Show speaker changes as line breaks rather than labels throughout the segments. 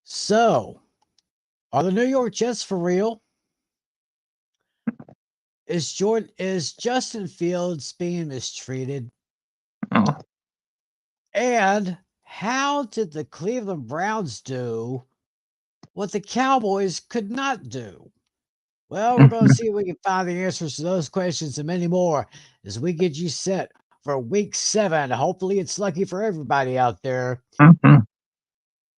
So, are the New York Jets for real? Is Justin Fields being mistreated?
Oh,
And how did the Cleveland Browns do what the Cowboys could not do? Well, we're going to
mhm,
see if we can find the answers to those questions and many more as we get you set for week 7. Hopefully, it's lucky for everybody out there.
mhm.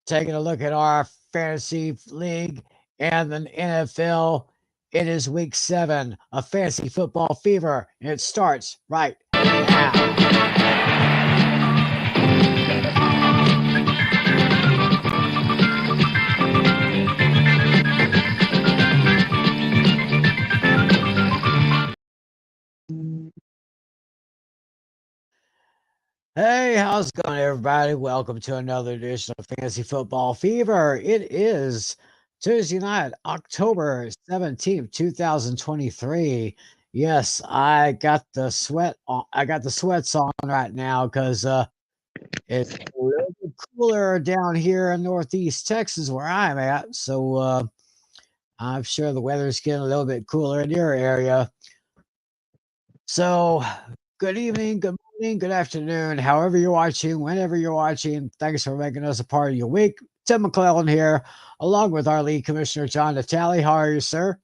Taking a look at our fantasy league and the NFL. It is week 7 of fantasy football fever, and it starts right now. Hey, how's it going, everybody? Welcome to another edition of Fantasy Football Fever. It is Tuesday night, October 17th, 2023. Yes, I got the sweat on. I got the sweats on right now because it's a little bit cooler down here in Northeast Texas where I'm at. So I'm sure the weather's getting a little bit cooler in your area. So, good evening, good morning, good afternoon, however you're watching, whenever you're watching. Thanks for making us a part of your week. Tim McClellan here, along with our lead commissioner, John Natali. How are you, sir?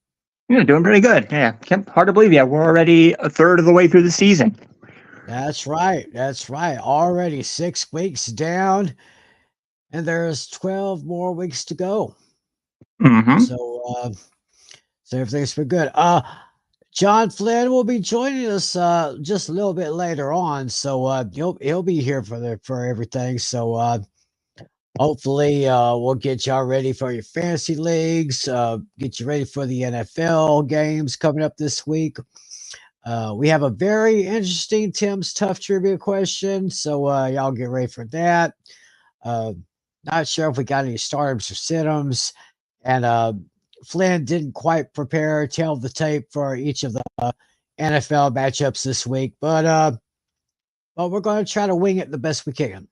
Yeah, doing pretty good. Yeah, hard to believe. Yeah, we're already a third of the way through the season.
That's right. That's right. Already 6 weeks down, and there's 12 more weeks to go.
Hmm.
So, so everything's been good. John Flynn will be joining us just a little bit later on, so he'll be here for everything. So hopefully, we'll get y'all ready for your fantasy leagues, get you ready for the NFL games coming up this week. We have a very interesting Tim's Tough Trivia question, so y'all get ready for that. Uh, Not sure if we got any starters or situms, and Flynn didn't quite prepare, tell the tape for each of the NFL matchups this week, but we're going to try to wing it the best we can.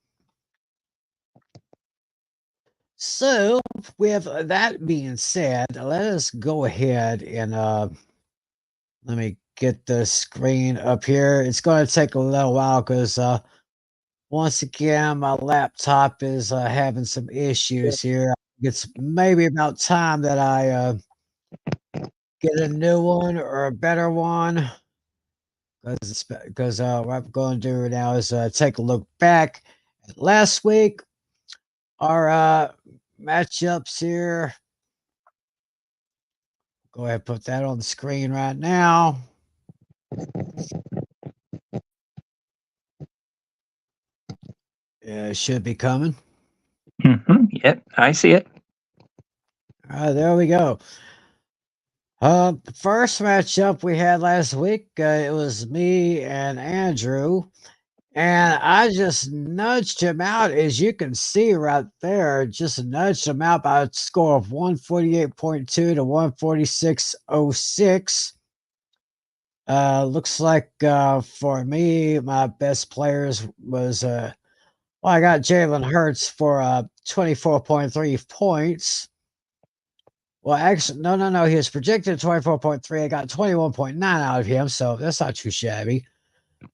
So, with that being said, let us go ahead and let me get the screen up here. It's going to take a little while because once again, my laptop is having some issues here. It's maybe about time that I get a new one or a better one because what I'm going to do now is take a look back at last week. Our matchups here. Go ahead and put that on the screen right now. Yeah, it should be coming.
Yep, I see it.
All right, there we go. The first matchup we had last week, it was me and Andrew, and I just nudged him out, as you can see right there. Just nudged him out by a score of 148.2 to 146.06. Looks like for me, my best players was well, I got Jalen Hurts for 24.3 points. Well, actually, no. He was projected 24.3. I got 21.9 out of him, so that's not too shabby.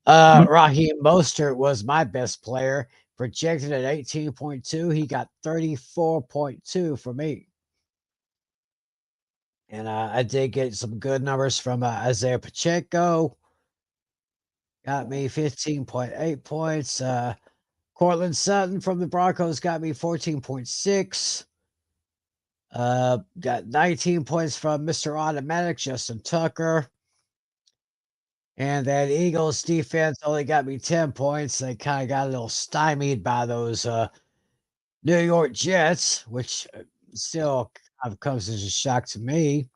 Mm.
Raheem Mostert was my best player, projected at 18.2. He got 34.2 for me. And I did get some good numbers from Isaiah Pacheco. Got me 15.8 points. Cortland Sutton from the Broncos got me 14.6. Got 19 points from Mr. Automatic, Justin Tucker. And that Eagles defense only got me 10 points. They kind of got a little stymied by those New York Jets, which still kind of comes as a shock to me.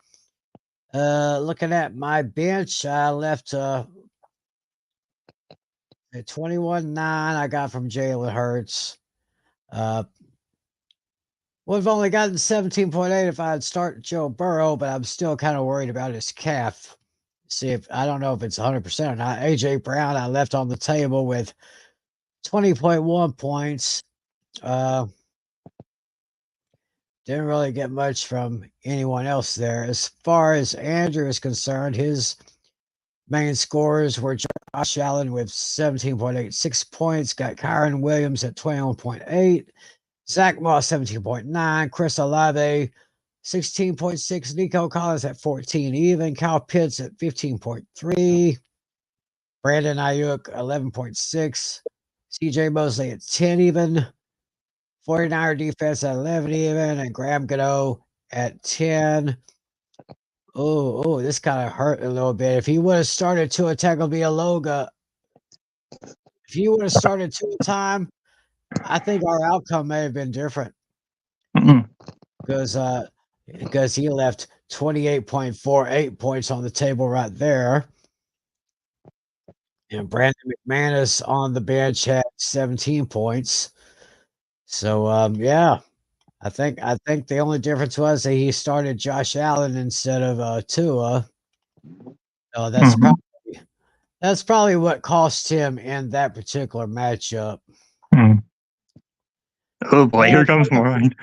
Looking at my bench, I left at 21.9 I got from Jalen Hurts. Uh, would have only gotten 17.8 if I had started Joe Burrow, but I'm still kind of worried about his calf. See if I don't know if it's 100% or not. AJ Brown, I left on the table with 20.1 points. Uh, didn't really get much from anyone else there. As far as Andrew is concerned, his main scorers were Josh Allen with 17.86 points, got Kyron Williams at 21.8, Zach Moss 17.9, Chris Olave 16.6, Nico Collins at 14 even, Kyle Pitts at 15.3, Brandon Ayuk 11.6, CJ Mosley at 10 even, 49er defense at 11 even, and Graham Gano at 10. This kind of hurt a little bit. If he would have started Tua Tagovailoa, if he would have started Tua time, I think our outcome may have been different
Mm-mm.
because he left 28.48 points on the table right there. And Brandon McManus on the bench had 17 points. So yeah, I think the only difference was that he started Josh Allen instead of Tua. So
Mhm.
that's probably what cost him in that particular matchup.
Mm. Oh boy, here
But
comes mine.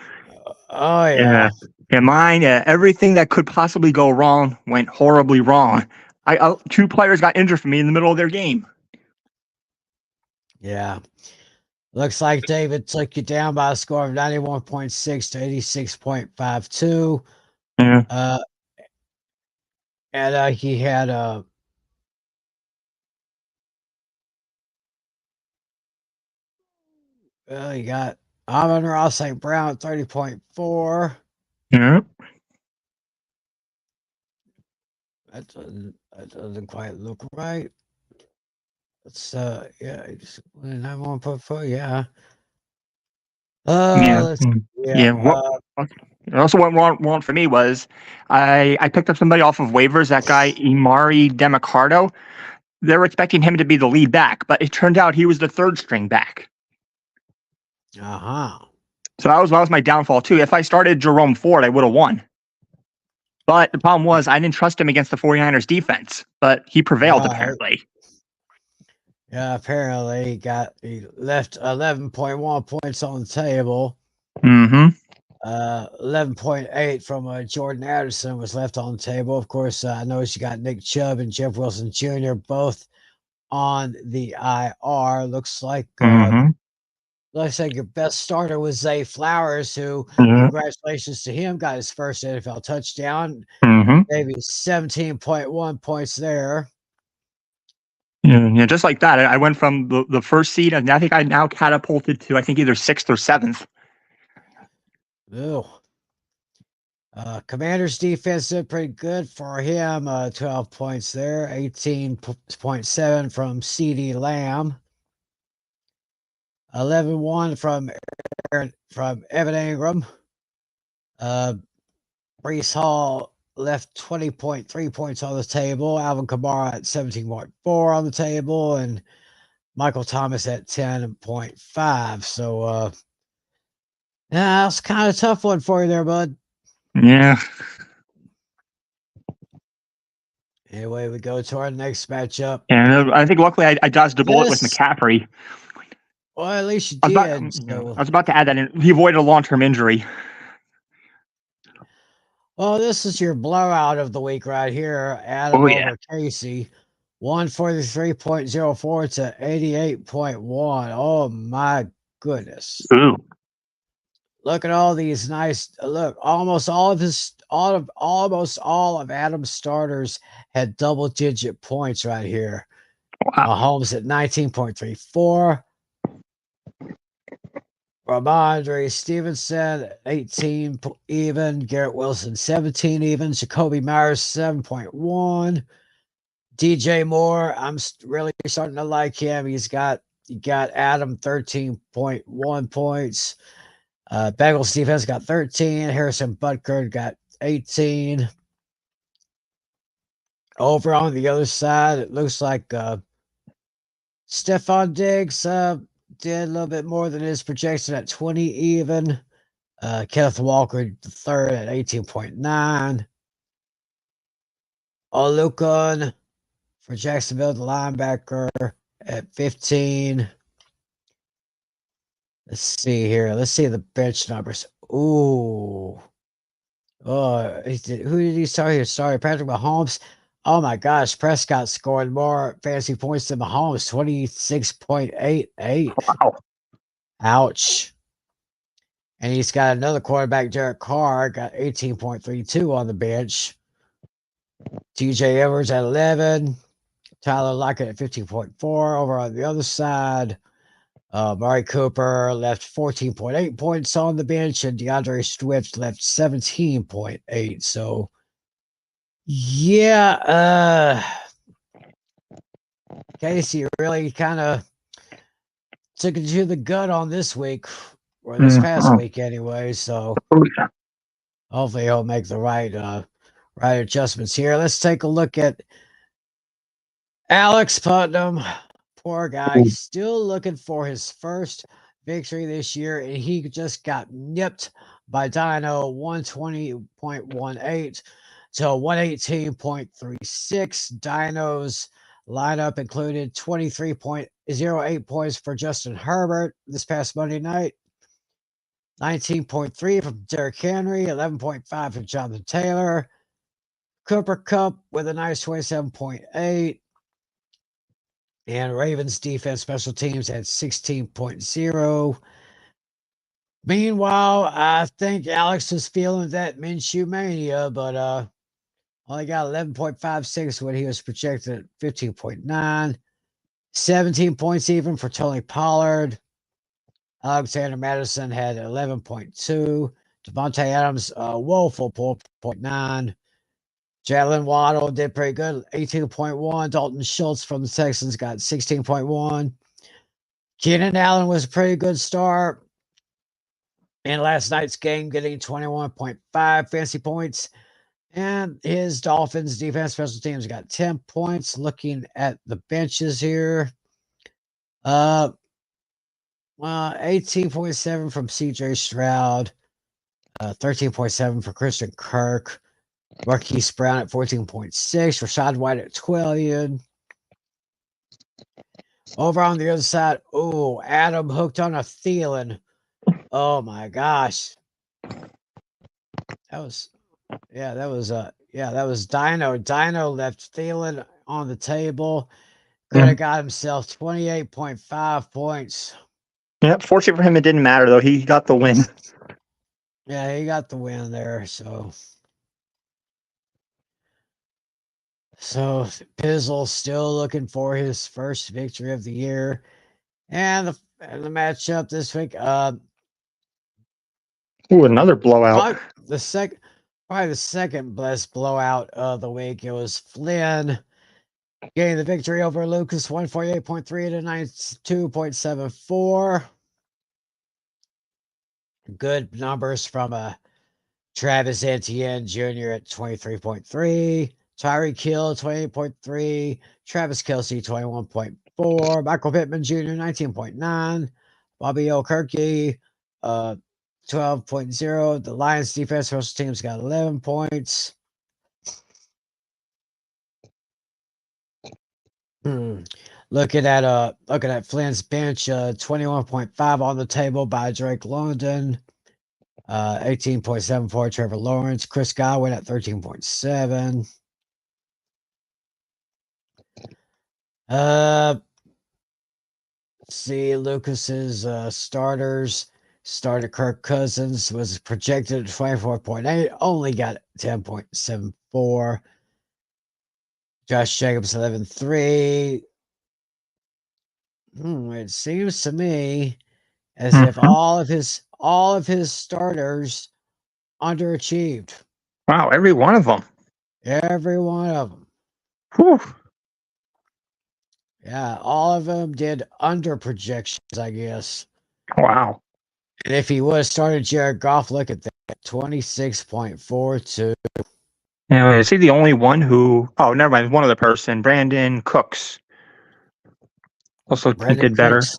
oh
Yeah,
yeah,
yeah, mine. Everything that could possibly go wrong went horribly wrong. Two players got injured for me in the middle of their game.
yeah. Looks like David took you down by a score of 91.6 to 86.52.
Yeah,
Uh, and he had well, he got Amon Ross St. Brown at 30.4.
yeah,
That doesn't quite look right. It's yeah, it's 91.4, yeah.
yeah,
Let's yeah,
yeah. What also went wrong for me was I picked up somebody off of waivers. That guy Imari Demicardo. They were expecting him to be the lead back, but it turned out he was the third string back.
uh-huh.
So that was my downfall too. If I started Jerome Ford, I would have won. But the problem was I didn't trust him against the 49ers defense, but he prevailed
Right.
apparently.
Yeah, apparently he left 11.1 points on the table.
Mm-hmm.
11.8 from Jordan Addison was left on the table. Of course, I noticed you got Nick Chubb and Jeff Wilson Jr. both on the IR.
Mm-hmm.
Looks like your best starter was Zay Flowers, who,
Yeah.
congratulations to him, got his first NFL touchdown.
Mm-hmm.
Maybe 17.1 points there.
Yeah, yeah, just like that. I went from the first seed, and I think I now catapulted to I think either sixth or seventh.
Ew. Commander's defense did pretty good for him. 12 points there, 18.7 from CD Lamb, 11-1 from Evan Ingram. Uh, Brees Hall left 20.3 points on the table. Alvin Kamara at 17.4 on the table, and Michael Thomas at 10.5. So, yeah, that's kind of a tough one for you there, bud.
Yeah,
Anyway, we go to our next matchup.
and I think luckily I dodged a bullet with
This,
McCaffrey.
well, at least you
I was about
did.
I
So,
was about to add that in. He avoided a long-term injury.
well, this is your blowout of the week right here. Adam
Oh yeah.
over Casey. 143.04 to 88.1. Oh my goodness.
Ooh.
Look at all these nice look, almost all of Adam's starters had double digit points right here.
Wow.
Mahomes at 19.34. Ramondre Stevenson, 18 even. Garrett Wilson, 17 even. Jacoby Myers, 7.1. DJ Moore, I'm really starting to like him. He got Adam 13.1 points. Bengals defense got 13. Harrison Butker got 18. Over on the other side, it looks like Stephon Diggs did a little bit more than his projection at 20 even. Kenneth Walker, the third at 18.9. Olukon for Jacksonville, the linebacker at 15. Let's see here. Let's see the bench numbers. Ooh. Who did he start here? Sorry, Patrick Mahomes. Oh my gosh, Prescott scored more fantasy points than Mahomes, 26.88.
Wow.
Ouch. And he's got another quarterback, Derek Carr, got 18.32 on the bench. TJ Edwards at 11. Tyler Lockett at 15.4. Over on the other side, Murray Cooper left 14.8 points on the bench, and DeAndre Swift left 17.8. So, yeah, Casey really kind of took it to the gut on this week, or this past week anyway. So, hopefully he'll make the right adjustments here. Let's take a look at Alex Putnam. Poor guy, still looking for his first victory this year, and he just got nipped by Dino 120.18 to 118.36. Dino's lineup included 23.08 points for Justin Herbert this past Monday night, 19.3 from Derrick Henry, 11.5 from Jonathan Taylor, Cooper Kupp with a nice 27.8. And Ravens defense special teams had 16.0. Meanwhile, I think Alex was feeling that Minshew mania, but only got 11.56 when he was projected at 15.9. 17 points even for Tony Pollard. Alexander Madison had 11.2. Devontae Adams, woeful 4.9. Jalen Waddle did pretty good, 18.1. Dalton Schultz from the Texans got 16.1. Keenan Allen was a pretty good start in last night's game, getting 21.5 fantasy points. And his Dolphins defense special teams got 10 points. Looking at the benches here, 18.7 from CJ Stroud, 13.7 for Christian Kirk, Marquise Brown at 14.6, Rashad White at 12. Over on the other side, Adam hooked on a Thielen. Oh my gosh. That was Dino. Dino left Thielen on the table. Could have got himself 28.5 points.
Yep. Fortunately for him, it didn't matter though. He got the win.
Yeah, he got the win there. So Pizzle still looking for his first victory of the year. And the matchup this week,
Another blowout.
probably the second best blowout of the week. It was Flynn getting the victory over Lucas, 148.3 to 92.74. Good numbers from Travis Etienne Jr. at 23.3, Tyreek Hill 28.3, Travis Kelce 21.4, Michael Pittman Jr. 19.9, Bobby Okerke 12.0. The Lions defense special teams got 11 points. Looking at Flynn's bench, 21.5 on the table by Drake London, 18.74 Trevor Lawrence, Chris Godwin at 13.7. See Lucas's starters. Starter Kirk Cousins was projected at 24.8, only got 10.74. Josh Jacobs 11.3. It seems to me as if all of his starters underachieved.
Wow, every one of them.
Every one of them.
Whew.
Yeah, all of them did under projections, I guess.
Wow.
And if he would have started Jared Goff, look at that, 26.42.
Now, is he the only one who? Oh, never mind. One other person, Brandon Cooks, also
Brandon
did better.
Cooks,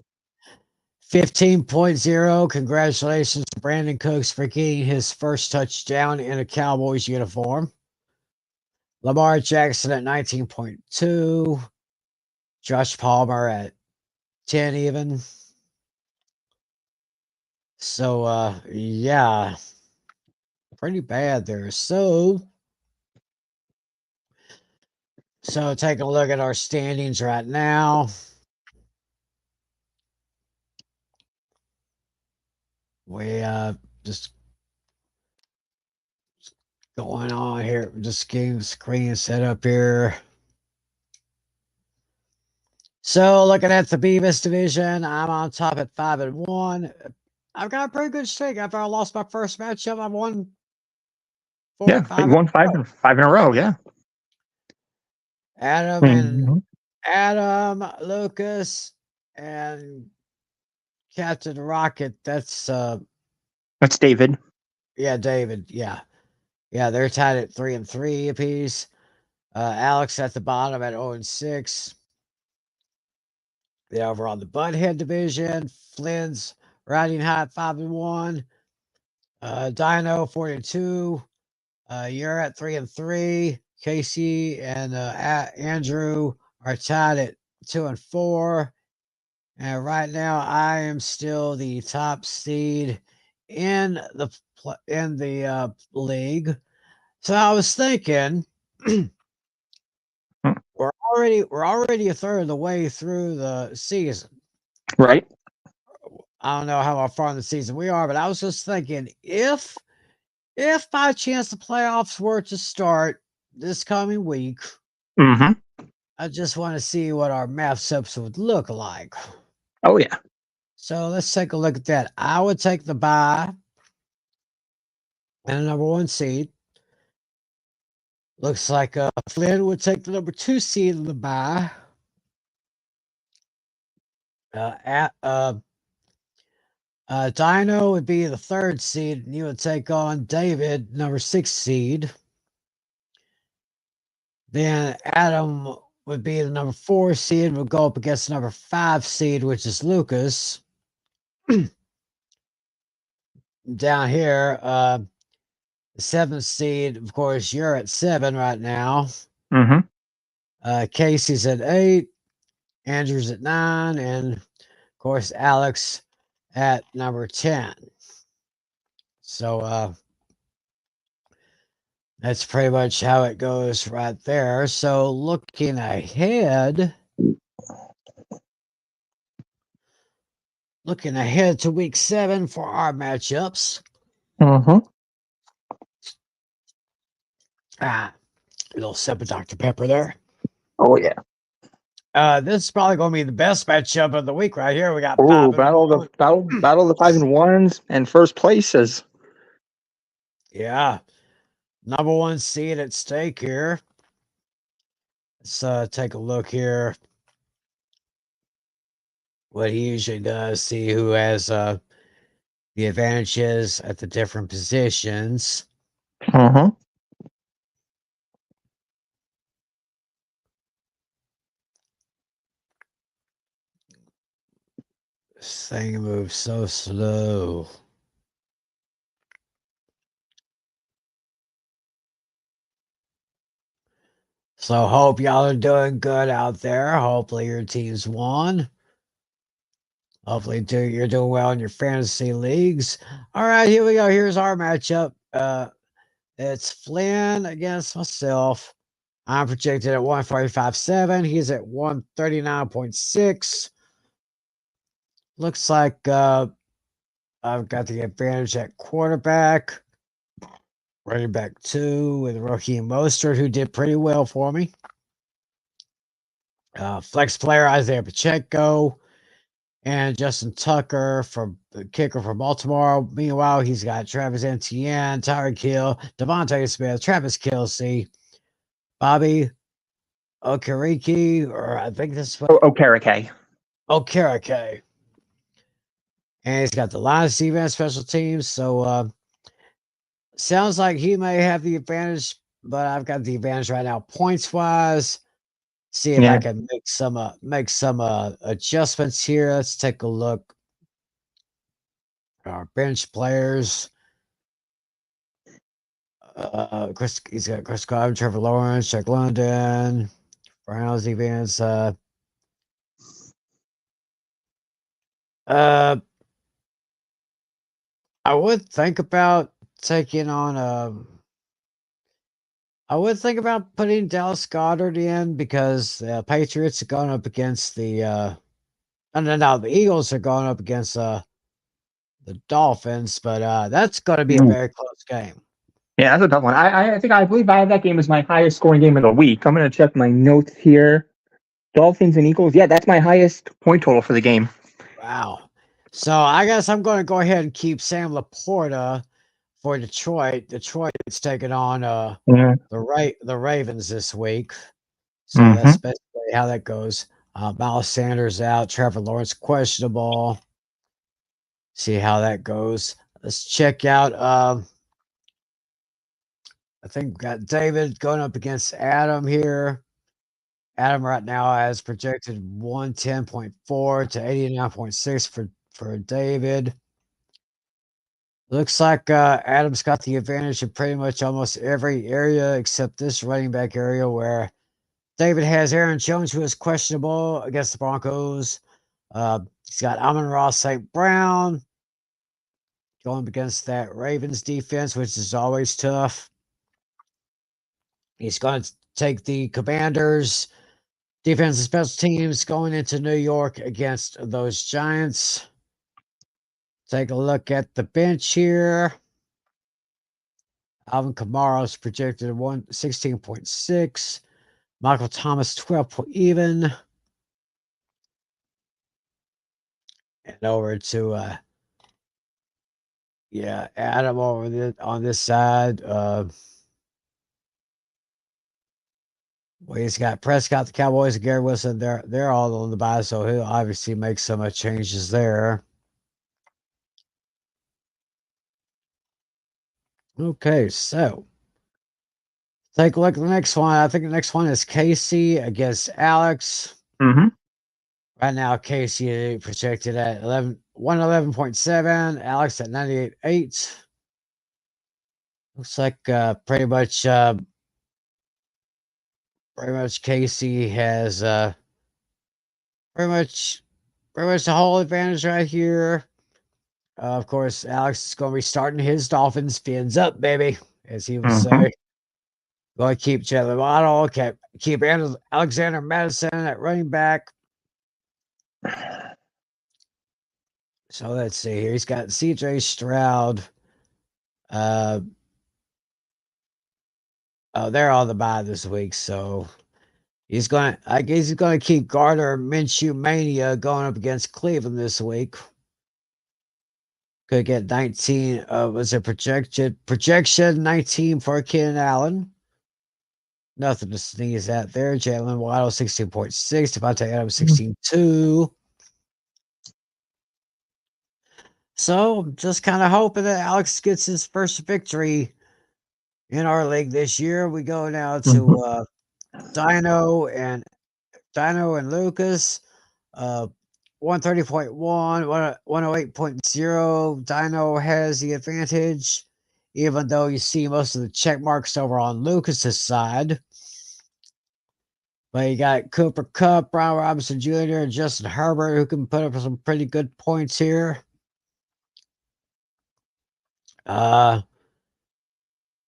15.0. Congratulations to Brandon Cooks for getting his first touchdown in a Cowboys uniform. Lamar Jackson at 19.2. Josh Palmer at 10 even. So yeah, pretty bad there. So take a look at our standings right now. We just going on here, just getting screen set up here. So looking at the Beavis division, I'm on top at 5-1. I've got a pretty good streak. After I lost my first matchup, I've won four or
Yeah, but
five.
you won five in a row. Yeah.
Adam and
Mhm.
Adam, Lucas, and Captain Rocket.
That's David.
Yeah, David. Yeah. Yeah, they're tied at 3-3 apiece. Alex at the bottom at 0-6. Then over on the Butthead division, Flynn's riding high at 5-1. Dino 42. You're at 3-3. Casey and Andrew are tied at 2-4. And right now, I am still the top seed in the league. So I was thinking,
Hmm.
we're already a third of the way through the season.
Right.
I don't know how far in the season we are, but I was just thinking, if by chance the playoffs were to start this coming week,
Hmm.
I just want to see what our matchups would look like.
Oh yeah.
So let's take a look at that. I would take the bye and the number one seed. Looks like Flynn would take the number two seed in the bye. At Dino would be the third seed, and you would take on David, number six seed. Then Adam would be the number four seed, would go up against the number five seed, which is Lucas. Down here, the seventh seed, of course, you're at 7 right now.
Hmm.
Casey's at 8, Andrew's at 9, and of course, Alex at number 10. So that's pretty much how it goes right there. So looking ahead to week 7 for our matchups.
Hmm.
Ah, a little sip of Dr. Pepper there.
Oh yeah.
This is probably going to be the best matchup of the week right here. We got
Oh,
5-1.
battle of the 5-1s and first places.
Yeah, number one seed at stake here. Let's take a look here. What he usually does, see who has the advantages at the different positions.
Uh-huh.
This thing moves so slow. So hope y'all are doing good out there. Hopefully your team's won. Hopefully you're doing well in your fantasy leagues. All right, here we go. Here's our matchup. It's Flynn against myself. I'm projected at 145.7. He's at 139.6. Looks like I've got the advantage at quarterback. Running back 2 with Raheem Mostert, who did pretty well for me. Flex player Isaiah Pacheco and Justin Tucker for the kicker for Baltimore. Meanwhile, he's got Travis Etienne, Tyreek Hill, Devontae Smith, Travis Kelce, Bobby Okereke, or I think this is what
Okereke.
Okereke. And he's got the Lions defense, special teams. So sounds like he may have the advantage, but I've got the advantage right now, points wise. See if I
Yeah.
can make some adjustments here. Let's take a look. Our bench players. He's got Chris Cobb, Trevor Lawrence, Jack London, Browns defense. Uh, I would think about taking on I would think about putting Dallas Goddard in because the Patriots are going up against the no, the Eagles are going up against the Dolphins, but that's going to be a
Mm.
very close game.
Yeah, that's a tough one. I believe I have that game as my highest scoring game of the week. I'm gonna check my notes here. Dolphins and Eagles. Yeah, that's my highest point total for the game.
Wow. So I guess I'm going to go ahead and keep Sam Laporta for Detroit. Detroit's taking on
Yeah.
the Ravens this week. So that's
Mm-hmm.
basically how that goes. Miles Sanders out, Trevor Lawrence questionable. See how that goes. Let's check out. I think we got David going up against Adam here. Adam right now has projected 110.4 to 89.6 for David. Looks like Adam's got the advantage in pretty much almost every area except this running back area where David has Aaron Jones, who is questionable against the Broncos. He's got Amon-Ra St. Brown going up against that Ravens defense, which is always tough. He's going to take the Commanders defense and special teams going into New York against those Giants. Take a look at the bench here. Alvin Kamara's projected 116.6. Michael Thomas 12 point even. And over to Adam over on this side. Well, he's got Prescott, the Cowboys, and Gary Wilson. They're all on the bye, so he'll obviously make some changes there. Okay, so take a look at the next one. I think the next one is Casey against Alex.
Mm-hmm.
Right now, Casey projected at 111.7, Alex at 98.8. Looks like pretty much Casey has pretty much pretty much the whole advantage right here. Of course, Alex is going to be starting his Dolphins fins up, baby, as he would
Mm-hmm.
say. Going to keep Jalen Waddle, keep Alexander Madison at running back. So let's see here. He's got CJ Stroud. Uh, oh, they're on the bye this week, so I guess he's gonna keep Gardner Minshew Mania going up against Cleveland this week. Could get 19. Was a projection 19 for Keenan Allen. Nothing to sneeze at there. Jalen Waddle 16.6. Devontae Adams 16.2. So just kind of hoping that Alex gets his first victory in our league this year. We go now
Mm-hmm.
to Dino and Dino and Lucas. 130.1, 108.0. Dino has the advantage, even though you see most of the check marks over on Lucas's side. But you got Cooper Kupp, Brian Robinson Jr., and Justin Herbert, who can put up some pretty good points here. Uh,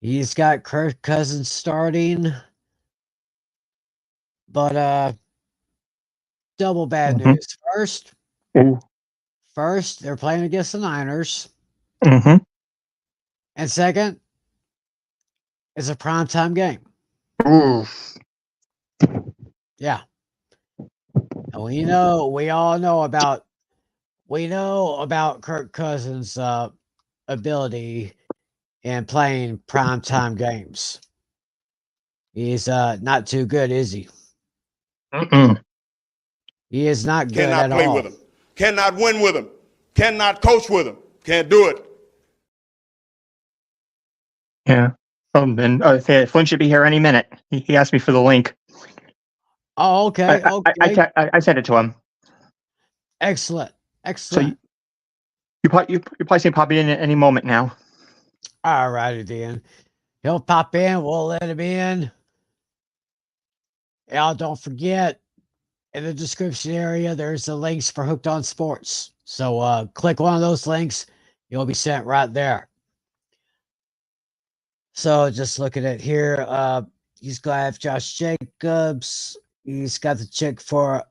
he's got Kirk Cousins starting, but double bad
Mm-hmm.
news. First, they're playing against the Niners,
Mm-hmm.
and second, it's a primetime game.
Ooh.
Yeah. And we know about Kirk Cousins' ability in playing primetime games. He's not too good, is he?
Mm-mm.
He is not good
Cannot
at
play
all.
with him. Cannot win with him. Cannot coach with him. Can't do it.
Yeah. And Flynn should be here any minute. He asked me for the link.
Oh, okay. Okay.
I sent it to him.
Excellent.
So
Excellent.
you're probably seeing pop in at any moment now.
All righty, then. He'll pop in. We'll let him in. Now, don't forget, in the description area, there's the links for Hooked on Sports. So click one of those links. He'll be sent right there. So just looking at here, he's gonna have Josh Jacobs. He's got the check for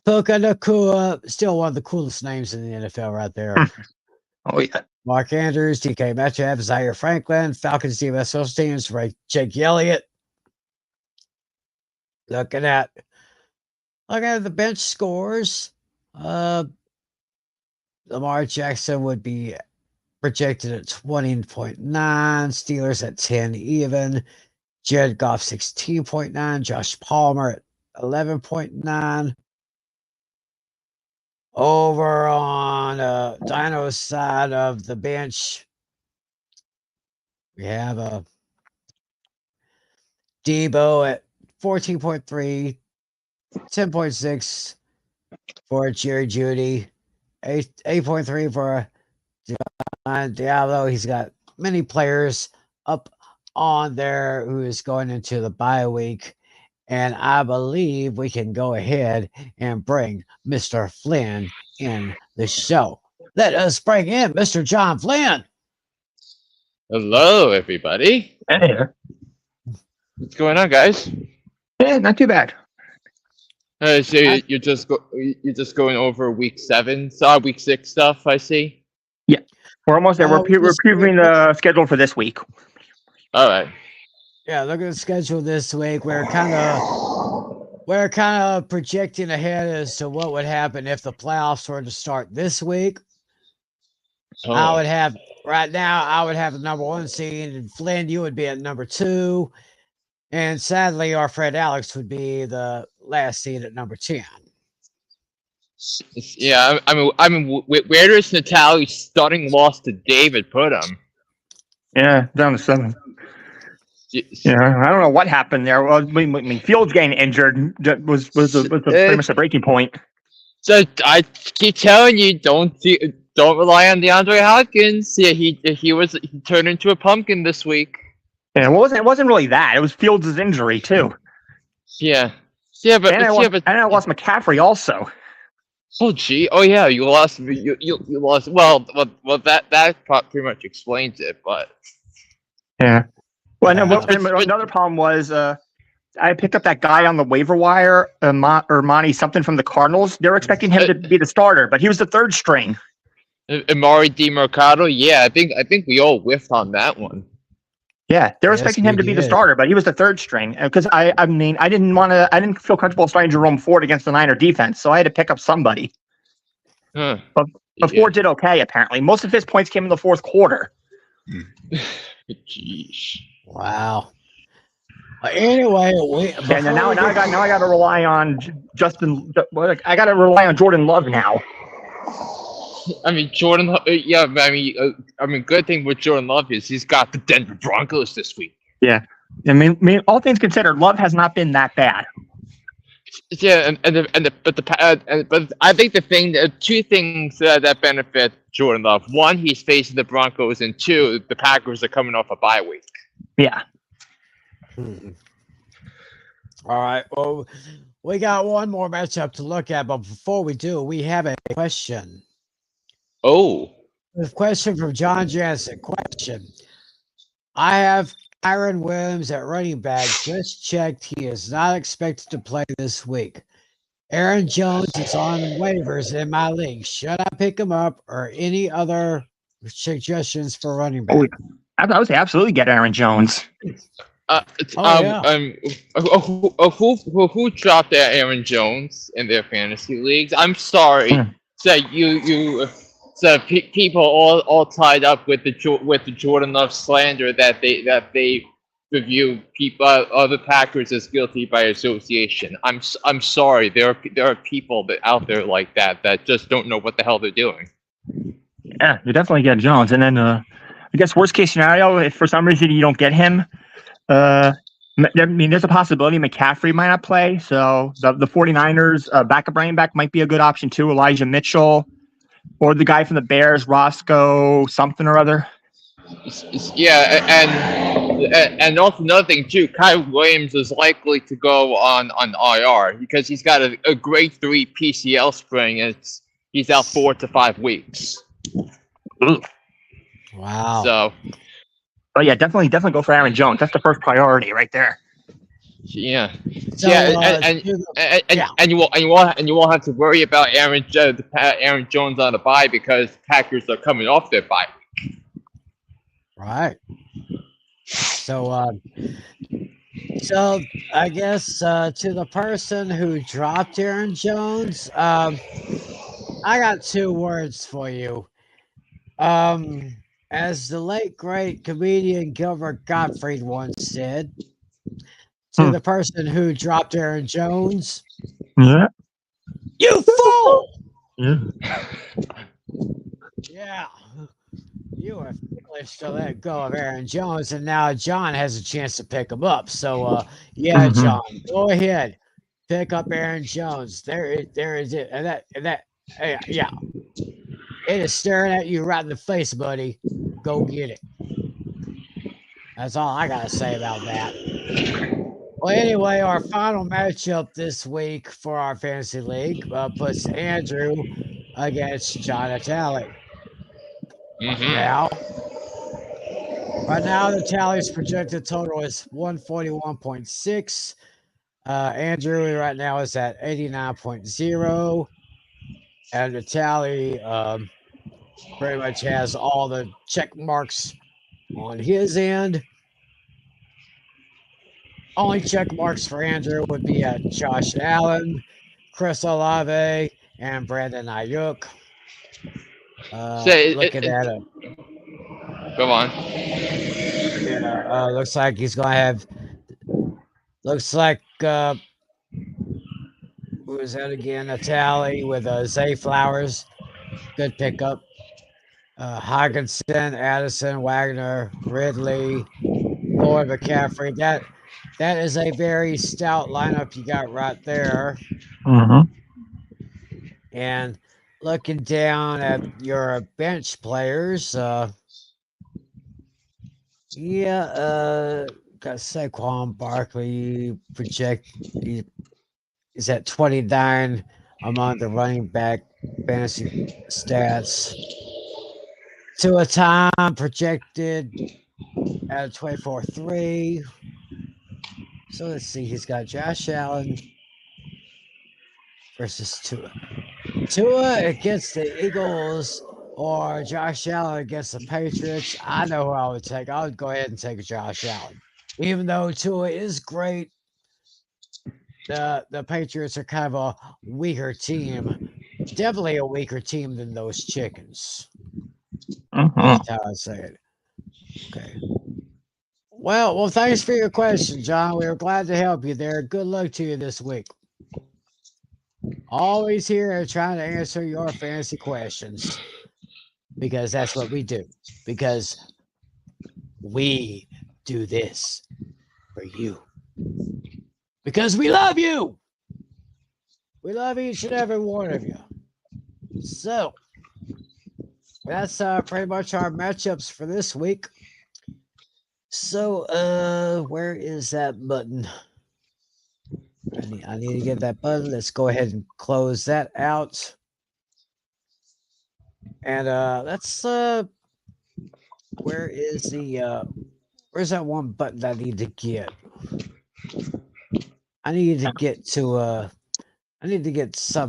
Puka Nakua, still one of the coolest names in the NFL right there.
Oh yeah.
Mark Andrews, DK Metcalf, Zaire Franklin, Falcons defense special teams, Ray Jake Elliott. Looking at the bench scores, Lamar Jackson would be projected at 20.9, Steelers at 10 even, Jared Goff 16.9, Josh Palmer at 11.9. Over on Dino's side of the bench, we have a Debo at 14.3, 10.6 for Jerry Judy, 8.3 for Diablo. He's got many players up on there who is going into the bye week. And I believe we can go ahead and bring Mr. Flynn in the show. Let us bring in Mr. John Flynn.
Hello, everybody.
Hey.
What's going on, guys?
Yeah, not too bad.
So you're just going over week 6 stuff. I see.
Yeah, we're almost there. We're previewing the schedule for this week.
All right.
Yeah, look at the schedule this week. We're kind of projecting ahead as to what would happen if the playoffs were to start this week.
Oh.
I would have the number 1 seed, and Flynn, you would be at number 2, and sadly, our friend Alex would be the last seed at number 10.
Yeah, I mean, where does Natalie's stunning loss to David put him?
Yeah, down to 7. Yeah, I don't know what happened there. Well, I mean Fields getting injured was pretty much the breaking point.
So I keep telling you, don't rely on DeAndre Hopkins. Yeah, he turned into a pumpkin this week.
Yeah, it wasn't really that. It was Fields' injury too.
Yeah,
but I lost McCaffrey also.
Oh gee, oh yeah, you lost. You lost. Well, that pretty much explains it, but
yeah. Well, another problem was I picked up that guy on the waiver wire, Monty something from the Cardinals. They were expecting him to be the starter, but he was the 3rd string.
Amari DiMercado. Yeah, I think we all whiffed on that one.
Yeah, they were expecting him to be the starter, but he was the 3rd string. Because I didn't feel comfortable starting Jerome Ford against the Niner defense, so I had to pick up somebody. But Ford did okay apparently. Most of his points came in the 4th quarter.
Jeez.
Wow. Anyway,
now I got to rely on Justin. I got to rely on Jordan Love now.
I mean, Jordan. Yeah, I mean, good thing with Jordan Love is he's got the Denver Broncos this week.
Yeah, I mean, all things considered, Love has not been that bad.
Yeah, but I think the 2 things that benefit Jordan Love: 1, he's facing the Broncos, and 2, the Packers are coming off a bye week.
Yeah.
All right. Well, we got one more matchup to look at, but before we do, we have a question.
Oh.
A question from John Jansen. Question. I have Kyron Williams at running back. Just checked. He is not expected to play this week. Aaron Jones is on waivers in my league. Should I pick him up, or any other suggestions for running back?
I would say absolutely get Aaron Jones.
Who dropped their Aaron Jones in their fantasy leagues? I'm sorry. People all tied up with the Jordan Love slander that they review other Packers as guilty by association. I'm sorry. There are people out there like that just don't know what the hell they're doing.
Yeah, you definitely get Jones, and then I guess worst case scenario, if for some reason you don't get him, I mean, there's a possibility McCaffrey might not play. So the 49ers backup running back might be a good option too. Elijah Mitchell, or the guy from the Bears, Roscoe something or other.
Yeah, and also another thing too, Kyle Williams is likely to go on IR because he's got a grade 3 PCL sprain, and he's out 4 to 5 weeks.
Ooh.
Wow.
So
Oh yeah, definitely go for Aaron Jones. That's the first priority right there.
yeah,
So, yeah.
and you won't have to worry about Aaron Jones on the bye because Packers are coming off their bye.
Right. So, so I guess to the person who dropped Aaron Jones, I got 2 words for you. As the late great comedian Gilbert Gottfried once said, to the person who dropped Aaron Jones,
Yeah.
you fool!
Yeah.
Yeah. You were foolish to let go of Aaron Jones, and now John has a chance to pick him up. So, yeah,
Mhm.
John, go ahead, pick up Aaron Jones. There is it, and that, yeah, it is staring at you right in the face, buddy. Go get it. That's all I gotta say about that. Well, anyway, our final matchup this week for our fantasy league puts Andrew against John Atali. Now, right now, the tally's projected total is 141.6. Andrew right now is at 89.0. And the tally pretty much has all the check marks on his end. Only check marks for Andrew would be at Josh Allen, Chris Olave, and Brandon Ayuk. Looking at it.
Go on.
Yeah, looks like he's going to have. Looks like. Who is that again? A tally with Zay Flowers. Good pickup. Hawkinson, Addison, Wagner, Ridley, Lloyd McCaffrey. That is a very stout lineup you got right there.
Mhm.
And looking down at your bench players, got Saquon Barkley he's at 29 among the running back fantasy stats. To a time projected at 24-3. So let's see, he's got Josh Allen versus Tua. Tua against the Eagles or Josh Allen against the Patriots. I know who I would take. I would go ahead and take Josh Allen. Even though Tua is great, the Patriots are kind of a weaker team. Definitely a weaker team than those chickens. That's how I say it. Okay. Well, thanks for your question, John. We were glad to help you there. Good luck to you this week. Always here trying to answer your fantasy questions because that's what we do. Because we do this for you. Because we love you. We love each and every one of you. So that's pretty much our matchups for this week. So where is that button? I need to get that button. Let's go ahead and close that out. And let's where's that one button I need to get? I need to get some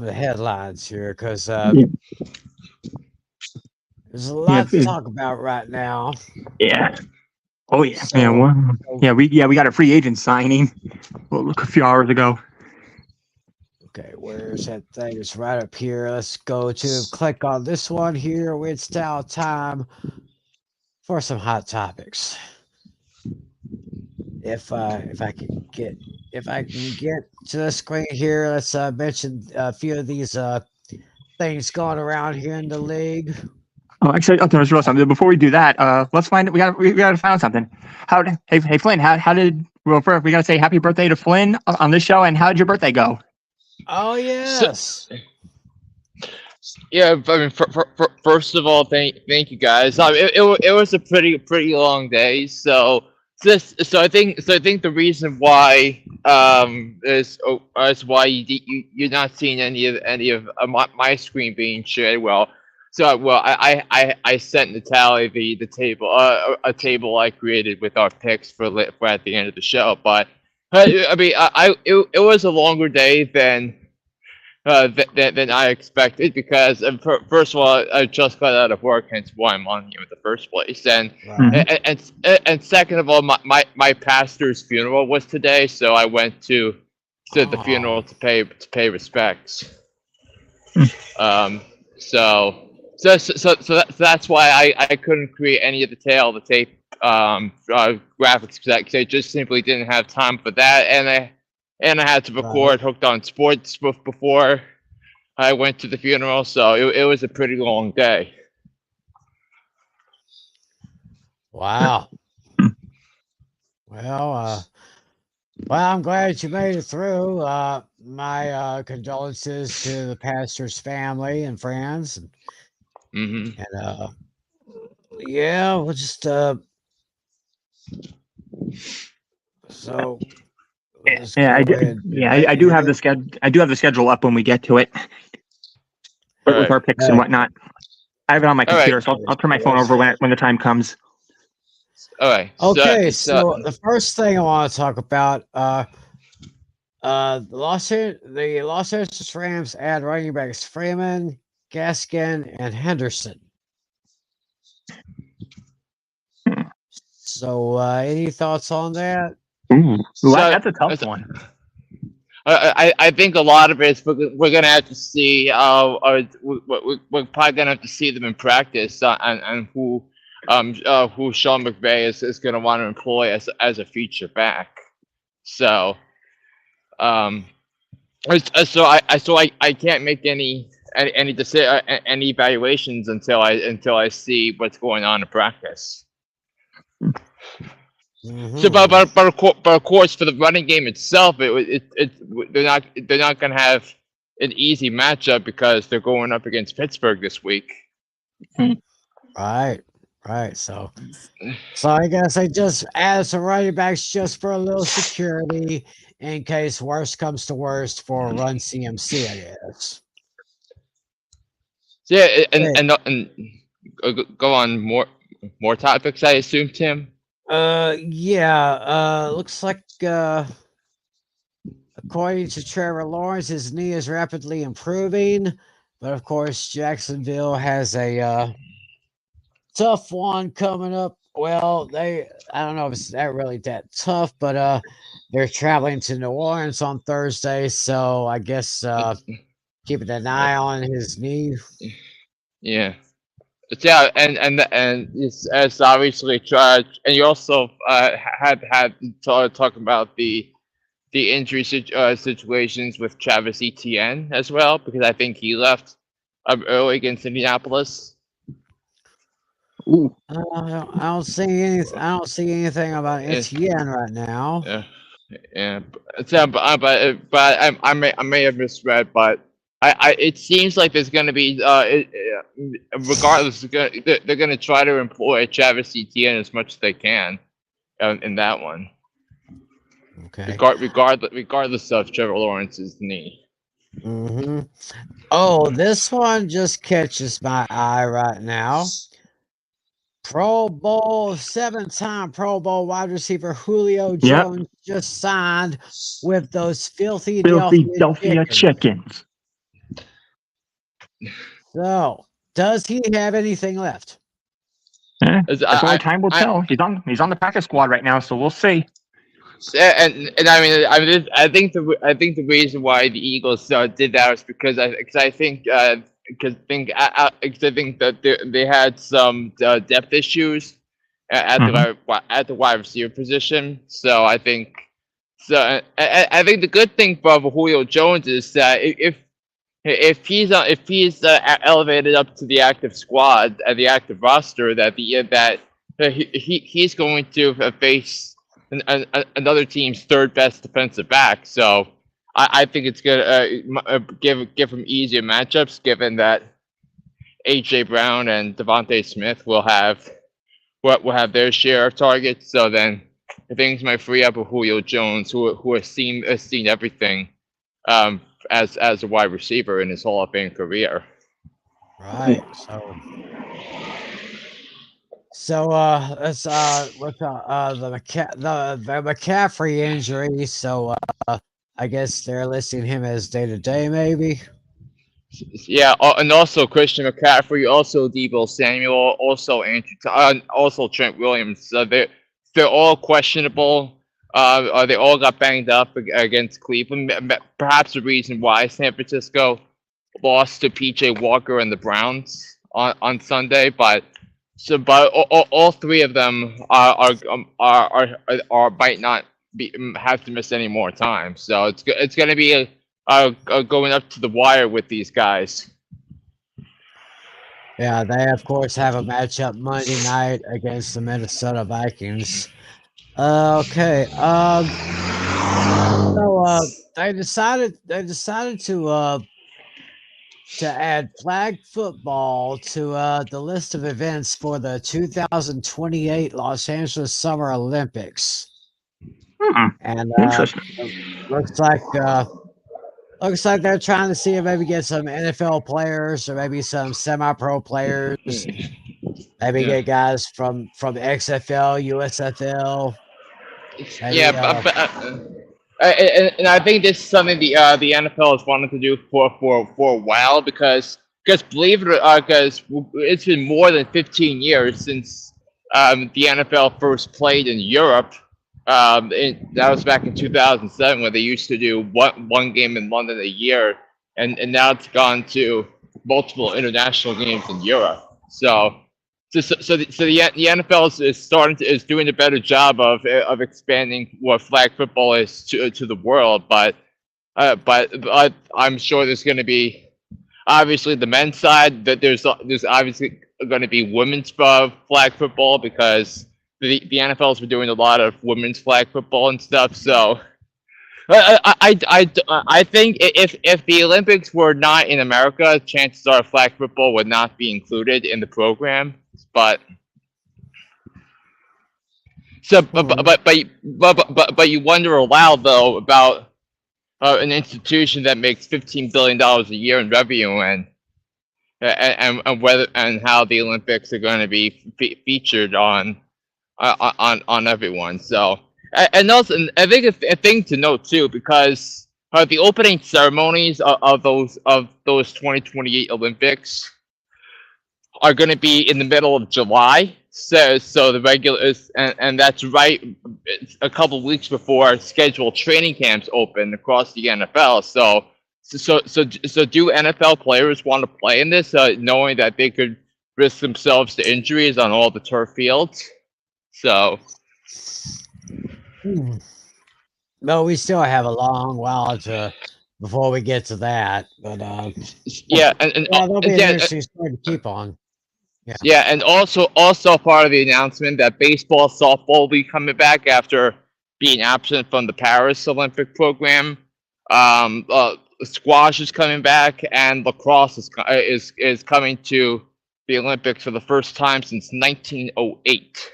of the headlines here because there's a lot to talk about right now.
Yeah. Oh yeah.
So,
we got a free agent signing. Well, a few hours ago.
Okay, where's that thing? It's right up here. Let's go to click on this one here. It's now time for some hot topics. If I can get to the screen here, let's mention a few of these things going around here in the league.
Oh, actually, okay, let's roll something. Before we do that, let's find it. We got to find out something. Hey Flynn, how did first we got to say happy birthday to Flynn on this show, and how did your birthday go?
Oh yes.
Yeah, I mean, first of all, thank you guys. It was a pretty long day, so I think the reason why is why you're not seeing any of my screen being shared. Well, well, I sent Natalie the table, a table I created with our picks for at the end of the show. But I mean, it was a longer day than I expected because first of all, I just got out of work, hence why I'm on here in the first place, and
Right.
and second of all, my pastor's funeral was today, so I went to the funeral
Oh,
to pay respects.
Hmm.
So that's why I couldn't create any of the tape graphics because I just simply didn't have time for that, and I had to
right.
record Hooked on Sports before I went to the funeral, so it was a pretty long day.
Wow. Well, I'm glad you made it through. My condolences to the pastor's family and friends,
Hmm.
and yeah, we'll just so we'll just
Yeah,
go
I do.
ahead and
Yeah,
end
I do have the
it.
schedule. I do have the schedule up when we get to it
All
with
right,
our picks and
Okay.
whatnot. I have it on my
all right,
computer, so I'll turn my phone over when the time comes.
all right.
Okay, so the first thing I want to talk about, the Los Angeles Rams add running backs Freeman, Gaskin, and Henderson. So, any thoughts on that?
Ooh,
So
that's a tough one.
I think a lot of it is we're gonna have to see. We're probably gonna have to see them in practice and who Sean McVay is gonna want to employ as a feature back. So I can't make any evaluations until I see what's going on in practice. So,
Mhm.
but of course, for the running game itself, they're not going to have an easy matchup because they're going up against Pittsburgh this week.
Right, right. So I guess I just add some running backs just for a little security in case worst comes to worst for Run CMC, I guess.
So, yeah,
Hey,
and go on more topics. I assume, Tim.
yeah, looks like according to Trevor Lawrence, his knee is rapidly improving, but of course, Jacksonville has a tough one coming up. Well, I don't know if it's that tough, but they're traveling to New Orleans on Thursday, so I guess keeping an eye on his knee.
Yeah. Yeah, and it's obviously tried, and you also had talk about the injury situations with Travis Etienne as well, because I think he left early against Indianapolis.
Ooh,
I don't see anything. I don't see anything about
Yeah,
Etienne right now.
yeah, yeah. I may have misread, but it seems like there's going to be regardless, they're going to try to employ Travis Etienne as much as they can in that one.
Okay.
Regardless of Trevor Lawrence's knee.
Hmm. Oh, this one just catches my eye right now. Seven-time Pro Bowl wide receiver Julio
yep.
Jones just signed with those filthy
Philadelphia
Chickens.
chickens.
So, does he have anything left?
That's only time will tell. He's on the practice squad right now, so we'll see.
And I think the reason why the Eagles did that was because I think that they had some depth issues at the wide receiver position. So I think I think the good thing for Julio Jones is that if he's elevated up to the active squad the active roster, that he's going to face another team's third best defensive back. So I think it's gonna give him easier matchups, given that AJ Brown and Devontae Smith will have their share of targets. So then things might free up with Julio Jones, who has seen everything as a wide receiver in his Hall of Fame career.
Right. So that's what's the McCaffrey injury. So I guess they're listing him as day to day, maybe.
Yeah, and also Christian McCaffrey, also Debo Samuel, also also Trent Williams. They're all questionable. They all got banged up against Cleveland. Perhaps the reason why San Francisco lost to PJ Walker and the Browns on Sunday, but all three of them might not have to miss any more time. So it's going to be going up to the wire with these guys.
Yeah, they of course have a matchup Monday night against the Minnesota Vikings. Okay. So they decided to add flag football to the list of events for the 2028 Los Angeles Summer Olympics. And
Interesting.
looks like they're trying to see if maybe get some NFL players or maybe some semi-pro players. Maybe get guys from XFL, USFL. Maybe,
Yeah, and I think this is something the NFL has wanted to do for a while because believe it or not, because it's been more than 15 years since the NFL first played in Europe. That was back in 2007 when they used to do one game in London a year, and now it's gone to multiple international games in Europe. So the NFL is doing a better job of expanding what flag football is to the world, but I'm sure there's going to be obviously the men's side that there's obviously going to be women's flag football because the NFL's been doing a lot of women's flag football and stuff. So I think if the Olympics were not in America, chances are flag football would not be included in the program. But you wonder aloud though about an institution that makes $15 billion a year in revenue and whether and how the Olympics are going to be featured on everyone. So and also I think a thing to note too because the opening ceremonies of those 2028 Olympics are going to be in the middle of July. So the regular and that's right a couple weeks before scheduled training camps open across the NFL. So do NFL players want to play in this, knowing that they could risk themselves to injuries on all the turf fields? So.
No, we still have a long while before we get to that, but
yeah,
that'll be an interesting story to keep on.
Yeah, and also part of the announcement that baseball, softball will be coming back after being absent from the Paris Olympic program. Squash is coming back, and lacrosse is coming to the Olympics for the first time since 1908.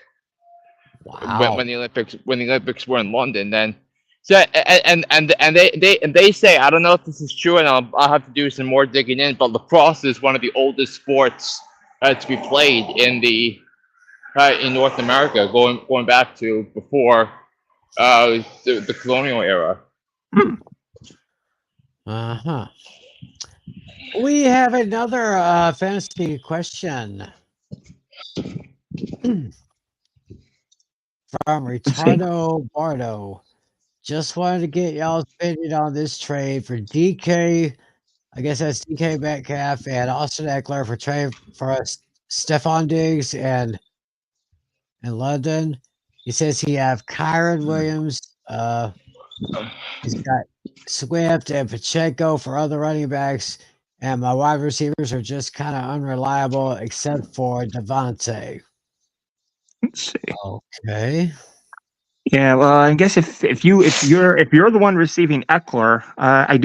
Wow.
When the Olympics were in London, then. So they say, I don't know if this is true, and I'll have to do some more digging in, but lacrosse is one of the oldest sports to be played in North America, going back to before the colonial era.
We have another fantasy question from Ricardo Bardo. Just wanted to get y'all's opinion on this trade for DK. I guess that's DK Metcalf and Austin Eckler for trade for Stephon Diggs and in London. He says he have Kyron Williams. He's got Swift and Pacheco for other running backs, and my wide receivers are just kind of unreliable except for Devontae.
Let's see.
Okay.
Yeah, well, I guess if you're the one receiving Eckler, I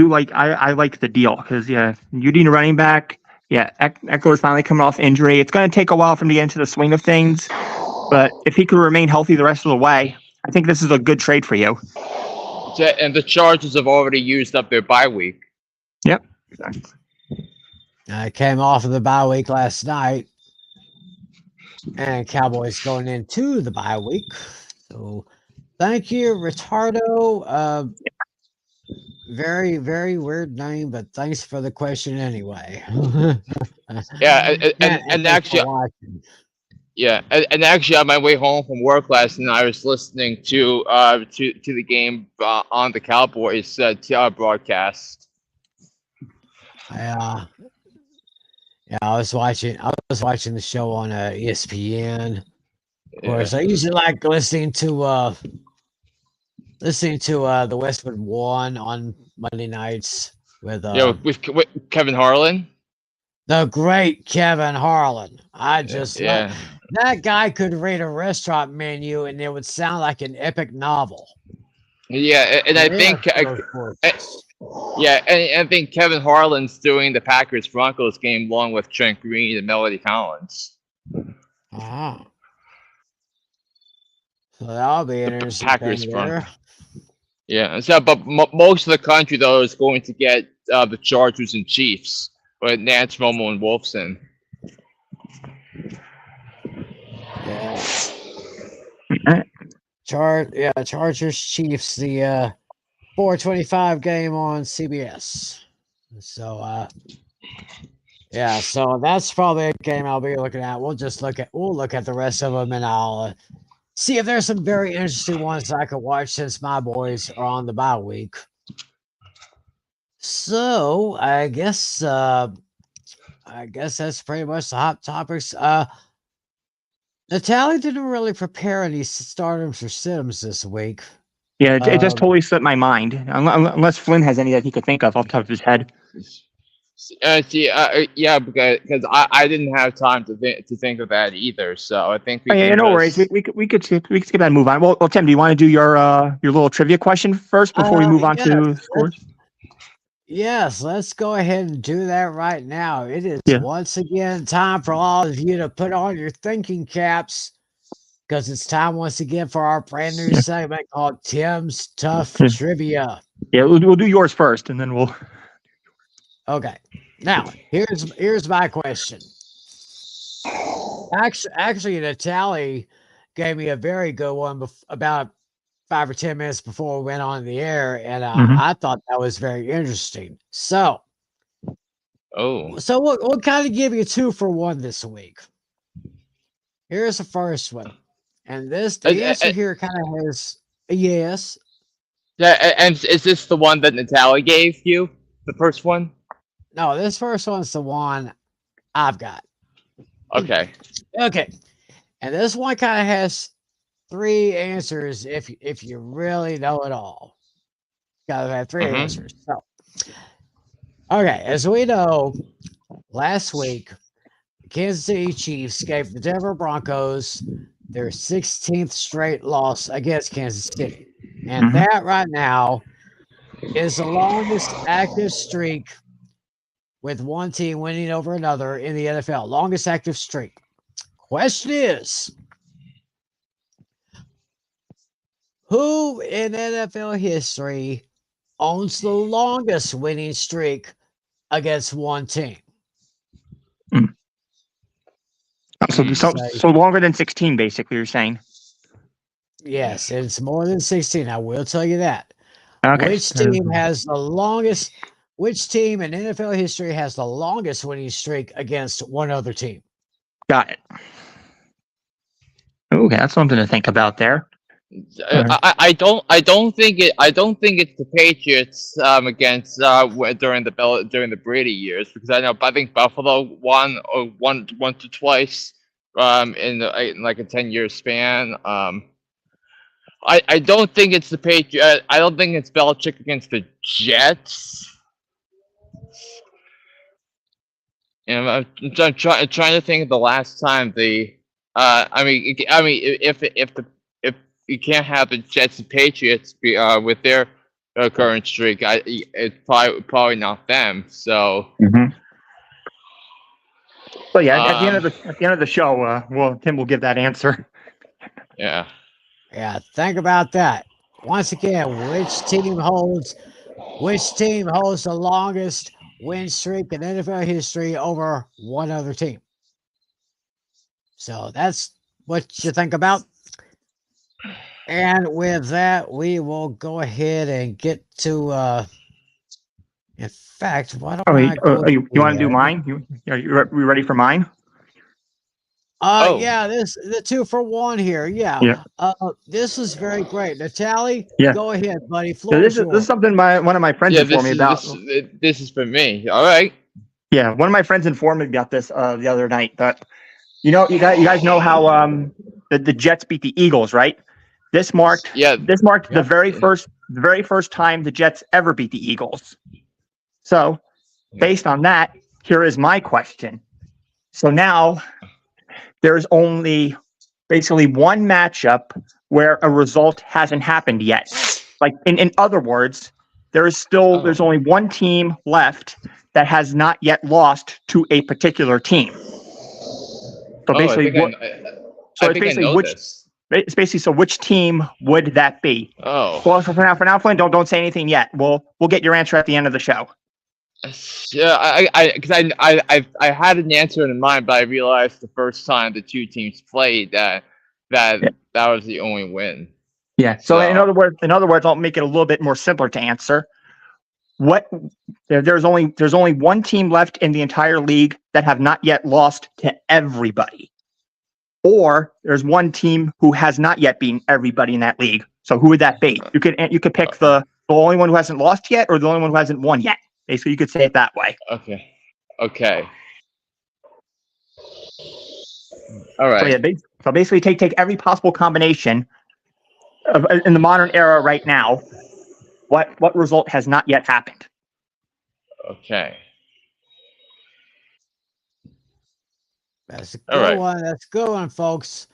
like the deal because you need a running back. Yeah, Eckler's finally coming off injury. It's going to take a while for him to get into the swing of things, but if he could remain healthy the rest of the way, I think this is a good trade for you.
And the Chargers have already used up their bye week.
Yep. Exactly.
I came off of the bye week last night, and Cowboys going into the bye week. So thank you, Ritardo. Very, very weird name, but thanks for the question anyway.
Yeah,
and
and
thanks
actually,
for watching.
yeah, and actually, on my way home from work last night, I was listening to the game on the Cowboys broadcast.
Yeah, I was watching. The show on ESPN. Of course,
Yeah,
I usually like listening to the Westwood One on Monday nights with
yeah, with Kevin Harlan.
the great Kevin Harlan. I just like
Yeah,
that guy could read a restaurant menu and it would sound like an epic novel.
yeah, and I
Yeah,
think
of course.
yeah, and I think Kevin Harlan's doing the Packers Broncos game along with Trent Green and Melody Collins.
Ah, so that'll be an
The
interesting
Packers
thing there.
Broncos. Yeah, so but most of the country though is going to get the Chargers and Chiefs with Nance, Romo, and Wolfson.
Yeah. Chargers Chiefs, the 4:25 game on CBS. So yeah, so that's probably a game I'll be looking at. We'll look at the rest of them, and I'll see if there's some very interesting ones I could watch since my boys are on the bye week. So I guess that's pretty much the hot topics. Natalie didn't really prepare any starters or situms this week.
Yeah, it just totally slipped my mind. Unless Flynn has any that he could think of off the top of his head.
Yeah, because I didn't have time to think of that either. So I think we.
Yeah, no worries. We could skip that and move on. Well, Tim, do you want to do your little trivia question first before we move on to scores?
Yes, let's go ahead and do that right now. It is
Yeah.
once again time for all of you to put on your thinking caps because it's time once again for our brand new segment called Tim's Tough Trivia.
Yeah, we'll do yours first, and then we'll.
Okay. Now, here's my question. Actually, Natalie gave me a very good one about 5 or 10 minutes before we went on the air, and I thought that was very interesting. So we'll kind of give you 2 for 1 this week. Here's the first one, and the answer here kind of has a yes.
Yeah, and is this the one that Natalie gave you? The first one?
No, this first one's the one I've got.
Okay.
Okay, and this one kind of has 3 answers if you really know it all. Gotta have 3 answers. So, okay, as we know, last week, the Kansas City Chiefs gave the Denver Broncos their 16th straight loss against Kansas City. And that right now is the longest active streak with one team winning over another in the NFL. Longest active streak. Question is, who in NFL history owns the longest winning streak against one team?
So longer than 16, basically, you're saying?
Yes, it's more than 16. I will tell you that.
Okay.
Which team in NFL history has the longest winning streak against one other team?
Got it. Okay, that's something to think about there.
I don't think it's the Patriots against during the Brady years, because I think Buffalo won once or twice in like a 10-year span. I don't think it's the Patriots. I don't think it's Belichick against the Jets. And I'm trying to think of the last time if you can't have the Jets and Patriots be with their current streak, it's probably not them. So.
But yeah, at the end of the show, Tim will give that answer.
Yeah.
Yeah, think about that. Once again, which team holds the longest win streak in NFL history over one other team. So that's what you think about. And with that, we will go ahead and get to. In fact, why don't I go?
You want to do
ahead?
mine? You ready for mine?
Oh.
Yeah, the 2-for-1 here. Yeah.
Yeah.
This is very great. Natalie,
Yeah.
go ahead, buddy.
So
Floor
this
is
is
yours.
something one of my friends
Yeah,
informed me about.
this is for me. All right.
Yeah, one of my friends informed me about this the other night. That you guys know how the Jets beat the Eagles, right? This marked the very first time the Jets ever beat the Eagles. So, based on that, here is my question. So now there's only basically one matchup where a result hasn't happened yet. Like in other words, there's only one team left that has not yet lost to a particular team. So basically, it's basically so which team would that be?
Oh.
Well, for now, Flynn, don't say anything yet. We'll get your answer at the end of the show.
Yeah, I had an answer in mind, but I realized the first time the two teams played that was the only win.
Yeah. So in other words, I'll make it a little bit more simpler to answer. There's only one team left in the entire league that have not yet lost to everybody, or there's one team who has not yet beaten everybody in that league. So who would that be? You could pick the only one who hasn't lost yet, or the only one who hasn't won yet. Basically, you could say it that way.
Okay. All right.
So basically, take every possible combination in the modern era right now. What result has not yet happened?
Okay.
That's a good one. That's a good one, folks.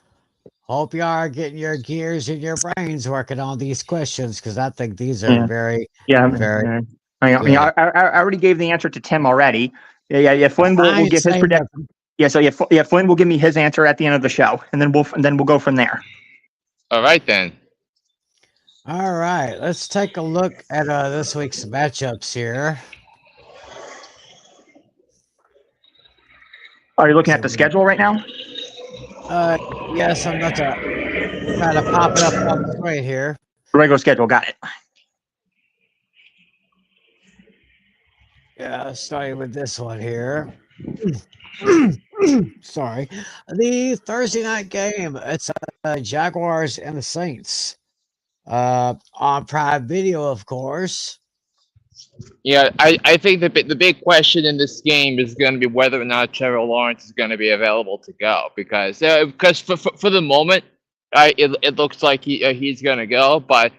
Hope you are getting your gears and your brains working on these questions, because I think these are very.
I already gave the answer to Tim already. Yeah. Flynn will give his prediction. Yeah. Flynn will give me his answer at the end of the show, and then we'll go from there.
All right then.
All right, let's take a look at this week's matchups here.
Are you looking at the schedule right now?
Yes, I'm going to try to pop it up on the screen here.
Regular schedule, got it.
Yeah, starting with this one here. Sorry. The Thursday night game, it's Jaguars and the Saints. On Prime Video, of course.
Yeah, I think the big question in this game is going to be whether or not Trevor Lawrence is going to be available to go, because for the moment, it looks like he's going to go, but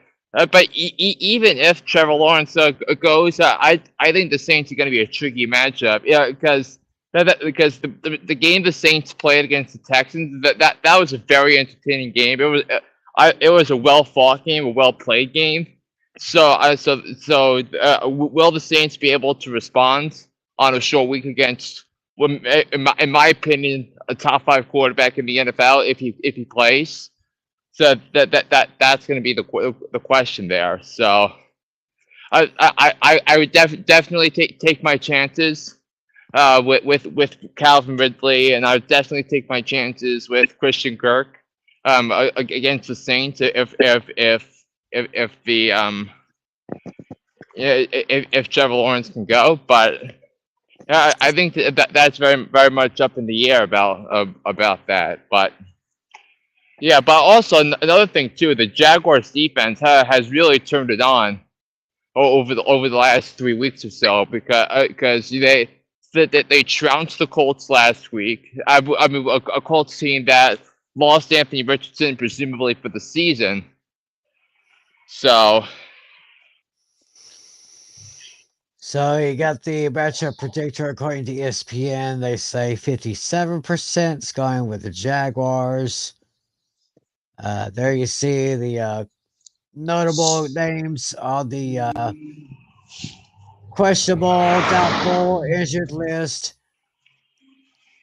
even if Trevor Lawrence goes, I think the Saints are going to be a tricky matchup. Yeah, because the game the Saints played against the Texans, that was a very entertaining game. It was a well fought game, a well played game. So will the Saints be able to respond on a short week against, in my opinion, a top 5 quarterback in the NFL if he plays? So that's going to be the question there. So I would definitely take my chances with Calvin Ridley, and I would definitely take my chances with Christian Kirk against the Saints if Trevor Lawrence can go. But I think that's very very much up in the air about that. But yeah, but also another thing too, the Jaguars defense has really turned it on over the last 3 weeks or so, because they trounced the Colts last week. I mean, a Colts team that lost Anthony Richardson presumably for the season. So
you got the matchup predictor according to ESPN. They say 57% is going with the Jaguars. There you see the notable names on the questionable, doubtful, injured list.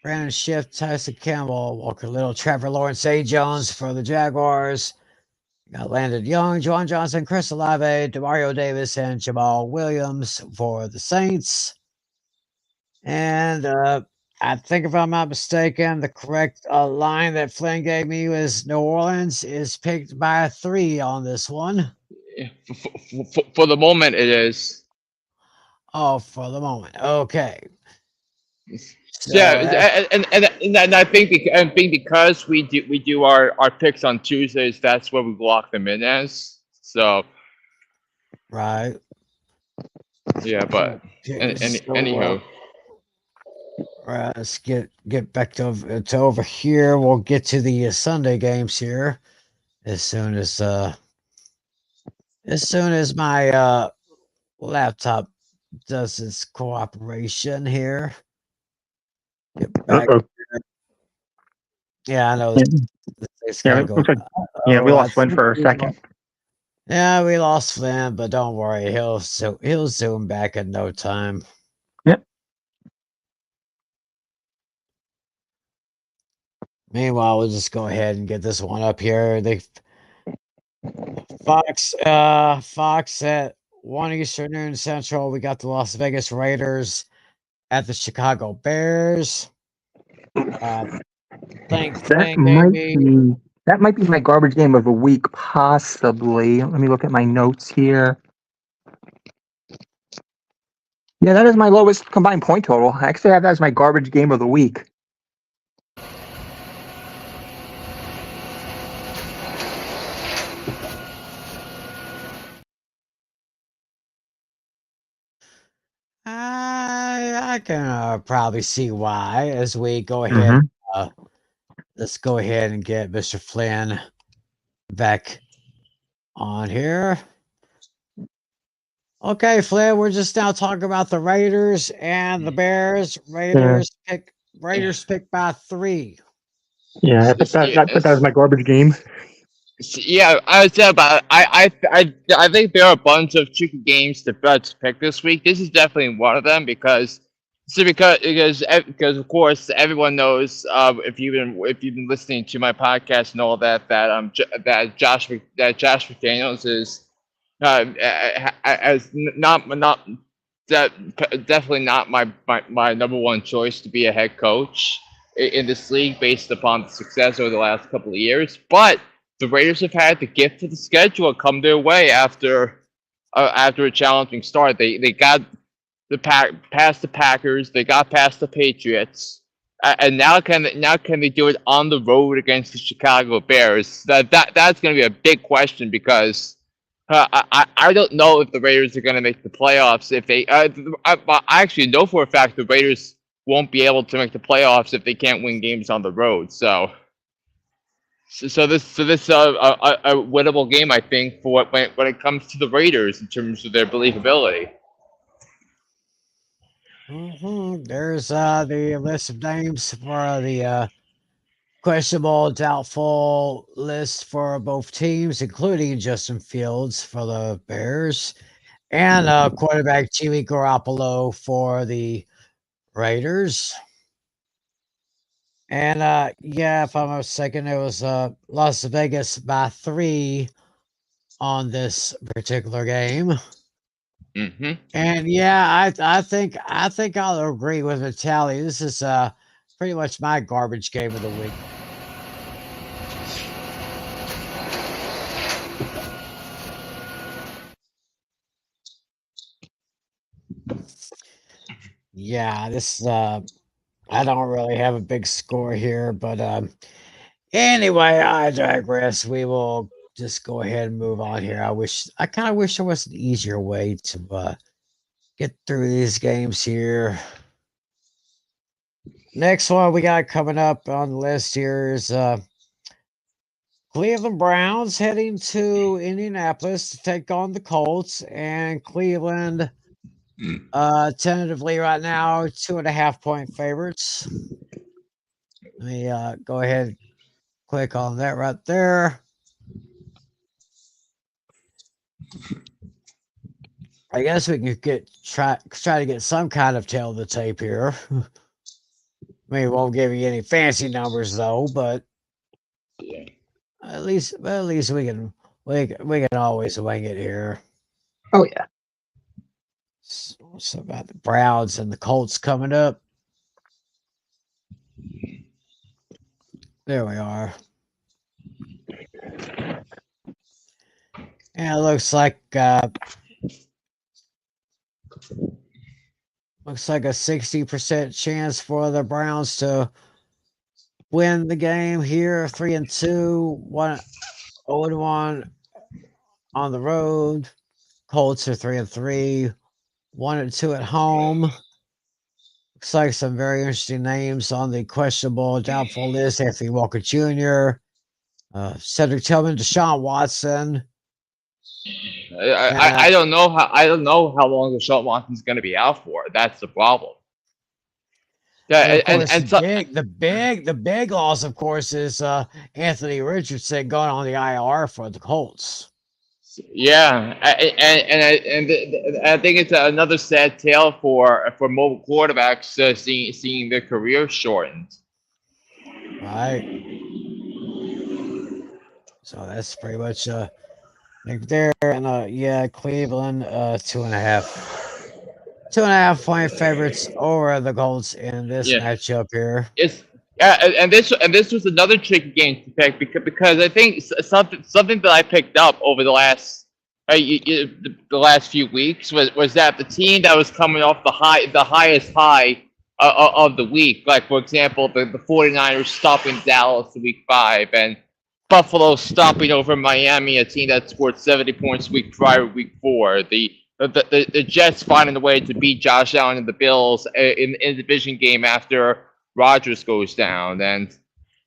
Brandon Schiff, Tyson Campbell, Walker Little, Trevor Lawrence, A. Jones for the Jaguars. Got Landon Young, Juwan Johnson, Chris Olave, Demario Davis, and Jamal Williams for the Saints. And I think if I'm not mistaken, the correct line that Flynn gave me was New Orleans is picked by 3 on this one.
For the moment, it is.
Oh, for the moment. Okay.
Yeah,
So that's
and I think because we do our picks on Tuesdays, that's where we lock them in as. So
right.
yeah, but
Okay,
anyhow,
let's get back to over here. We'll get to the Sunday games here as soon as my laptop does its cooperation here. Get back.
Uh-oh.
Yeah, I know
Yeah,
it's
yeah,
kind of
it
going.
looks like we
I
lost Flynn
think
for a second.
yeah, we lost Flynn, but don't worry, he'll zoom back in no time.
Yep.
Meanwhile, we'll just go ahead and get this one up here. Fox at 1 Eastern, noon Central. We got the Las Vegas Raiders at the Chicago Bears. Think
That
Flynn gave
might
me.
be that might be my garbage game of the week, possibly. Let me look at my notes here. Yeah, that is my lowest combined point total. I actually have that as my garbage game of the week.
I can probably see why as we go ahead.
Mm-hmm.
Let's go ahead and get Mr. Flynn back on here. Okay, Flynn, we're just now talking about the Raiders and the Bears.
Yeah,
Raiders pick by 3.
yeah. I put that as my garbage game.
yeah, I was saying about I think there are a bunch of tricky games to pick this week. This is definitely one of them because because of course everyone knows if you've been listening to my podcast and all that that Josh McDaniels is as not that definitely not my number one choice to be a head coach in this league based upon the success over the last couple of years. But the Raiders have had the gift of the schedule come their way after a challenging start. They got past the Packers, they got past the Patriots, and now can they do it on the road against the Chicago Bears? That's going to be a big question because. I don't know if the Raiders are going to make the playoffs if they. I actually know for a fact the Raiders won't be able to make the playoffs if they can't win games on the road. So this a winnable game, I think, for when it comes to the Raiders in terms of their believability.
There's the list of names for the questionable, doubtful list for both teams, including Justin Fields for the Bears and quarterback Jimmy Garoppolo for the Raiders. And yeah, if I'm not mistaken, it was Las Vegas by 3 on this particular game.
Mm-hmm.
And yeah, I think I'll agree with Vitaly. This is pretty much my garbage game of the week. Yeah, this I don't really have a big score here, but anyway, I digress. We will just go ahead and move on here. I kind of wish there was an easier way to get through these games here. Next one we got coming up on the list here is Cleveland Browns heading to Indianapolis to take on the Colts, and Cleveland tentatively right now 2.5-point favorites. Let me go ahead and click on that right there. I guess we can try to get some kind of tail of the tape here. I mean, it won't give you any fancy numbers though, but at least we can always wing it here.
Oh yeah.
So about the Browns and the Colts coming up. There we are. And it looks like a 60% chance for the Browns to win the game here. 3-2, 0-1 on the road. Colts are 3-3, 1-2 at home. Looks like some very interesting names on the questionable, doubtful list. Anthony Walker Jr., Cedric Tillman, Deshaun Watson.
I don't know how long Deshaun Watson's going to be out for. That's the problem. Yeah,
the big loss, of course, is Anthony Richardson going on the IR for the Colts.
Yeah, and I think it's another sad tale for mobile quarterbacks seeing their careers shortened.
Right. So that's pretty much there. And Cleveland 2.5 point favorites over the Colts in this matchup here.
And this was another tricky game to pick because I think something that I picked up over the last few weeks was that the team that was coming off the highest high of the week, like for example the 49ers stopping Dallas in week 5 and Buffalo stopping over Miami, a team that scored 70 points week prior, week 4. The Jets finding a way to beat Josh Allen and the Bills in the division game after Rodgers goes down, and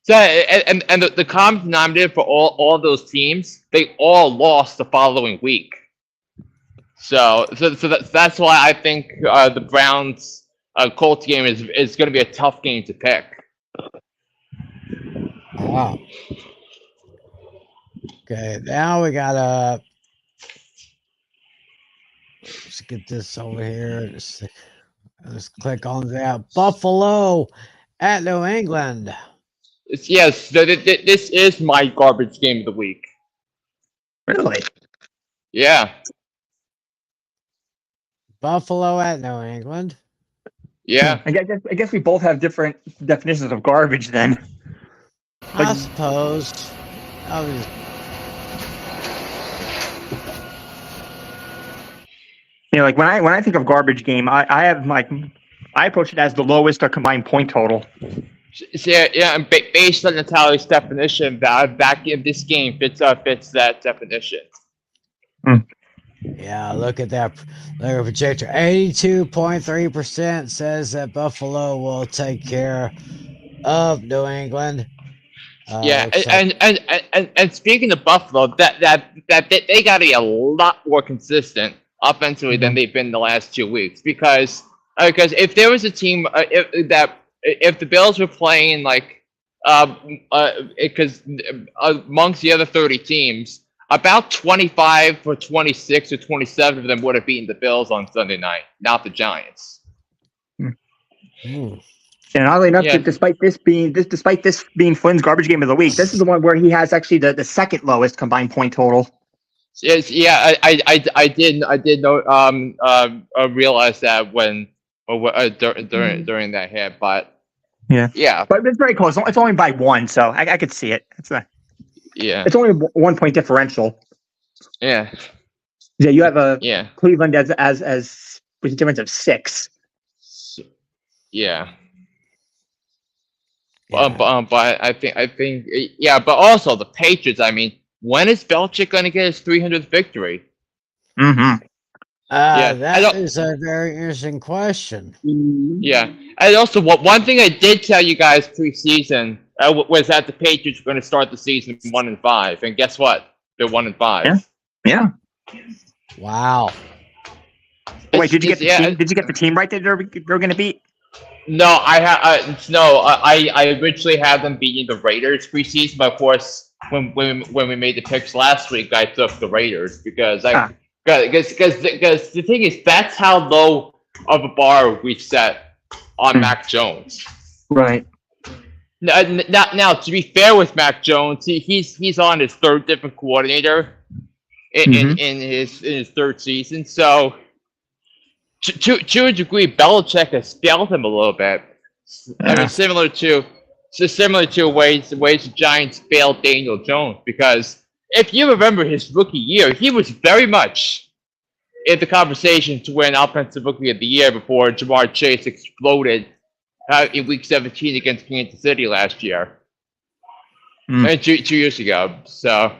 so and the common denominator for all those teams, they all lost the following week. So that's why I think the Browns Colts game is going to be a tough game to pick.
Wow. Okay, now we gotta let's get this over here. Let's click on that. Buffalo at New England.
Yes, this is my garbage game of the week.
Really?
Yeah.
Buffalo at New England.
Yeah.
I guess we both have different definitions of garbage then.
I suppose.
Like when I think of garbage game, I approach it as the lowest combined point total.
Yeah, and based on Natalie's definition, that in this game fits that definition.
Yeah, look at that. Look at projector. 82.3% says that Buffalo will take care of New England.
And speaking of Buffalo, that they got to be a lot more consistent offensively than they've been the last 2 weeks because if there was a team if the Bills were playing like because amongst the other 30 teams, about 25 or 26 or 27 of them would have beaten the Bills on Sunday night, not the Giants.
And oddly enough, despite this being Flynn's garbage game of the week, this is the one where he has actually the second lowest combined point total.
Yes, yeah, I did realize that when during that hit, but
but it's very close. It's only by 1, so I could see it. It's only a 1 point differential.
Yeah,
you have Cleveland as with a difference of 6.
Yeah. But I think but also the Patriots. I mean, when is Belichick going to get his 300th victory?
That is a very interesting question.
Yeah, and also one thing I did tell you guys preseason was that the Patriots were going to start the season 1-5, and guess what? They're 1-5.
Yeah.
Wow.
Wait, did you get the team right that they're going to beat?
No, I originally had them beating the Raiders preseason, but of course, when we made the picks last week, I took the Raiders because the thing is that's how low of a bar we set on Mac Jones.
Right.
Now, to be fair with Mac Jones, he's on his 3rd different coordinator in his 3rd season, so. to a degree, Belichick has failed him a little bit. I mean, similar to ways the Giants failed Daniel Jones, because if you remember his rookie year, he was very much in the conversation to win Offensive Rookie of the Year before Jamar Chase exploded in Week 17 against Kansas City last year, and 2 years ago. So,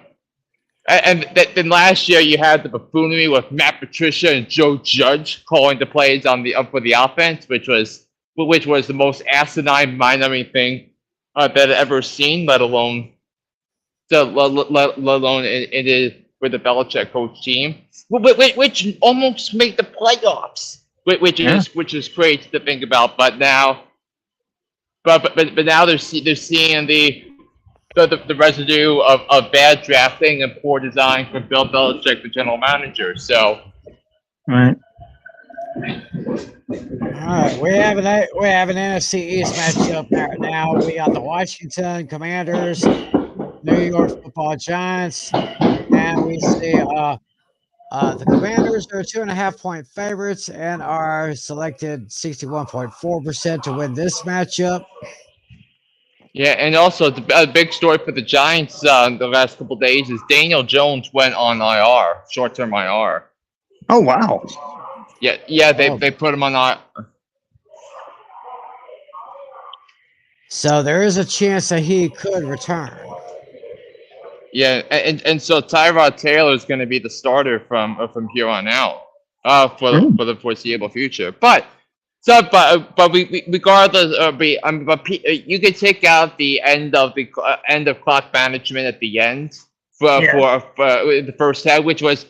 and then last year you had the buffoonery with Matt Patricia and Joe Judge calling the plays for the offense, which was the most asinine, mind-numbing thing that I've ever seen, let alone with the Belichick coach team, which almost made the playoffs, which is great to think about. But now, but now they're seeing the residue of bad drafting and poor design from Bill Belichick, the general manager. So,
Right.
All right, we have an NFC East matchup right now. We got the Washington Commanders, New York Football Giants, and we see the Commanders are 2.5-point favorites and are selected 61.4% to win this matchup.
yeah, and also the big story for the Giants the last couple of days is Daniel Jones went on IR, short-term IR.
Oh wow.
Yeah, they put him on IR.
So there is a chance that he could return.
Yeah, and so Tyrod Taylor is going to be the starter from here on out for the foreseeable future. But we regardless, you can take out the end of clock management at the end for the first half, which is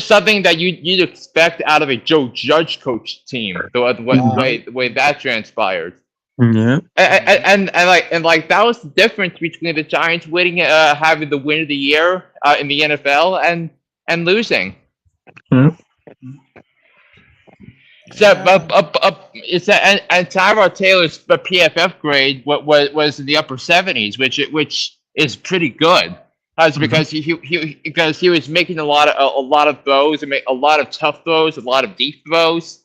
something that you'd expect out of a Joe Judge coach team. The way that transpired.
Yeah.
And that was the difference between the Giants winning, having the win of the year in the NFL and losing. So, and Tyrod Taylor's PFF grade was in the upper 70s, which is pretty good. Because he was making a lot of throws, and a lot of tough throws, a lot of deep throws.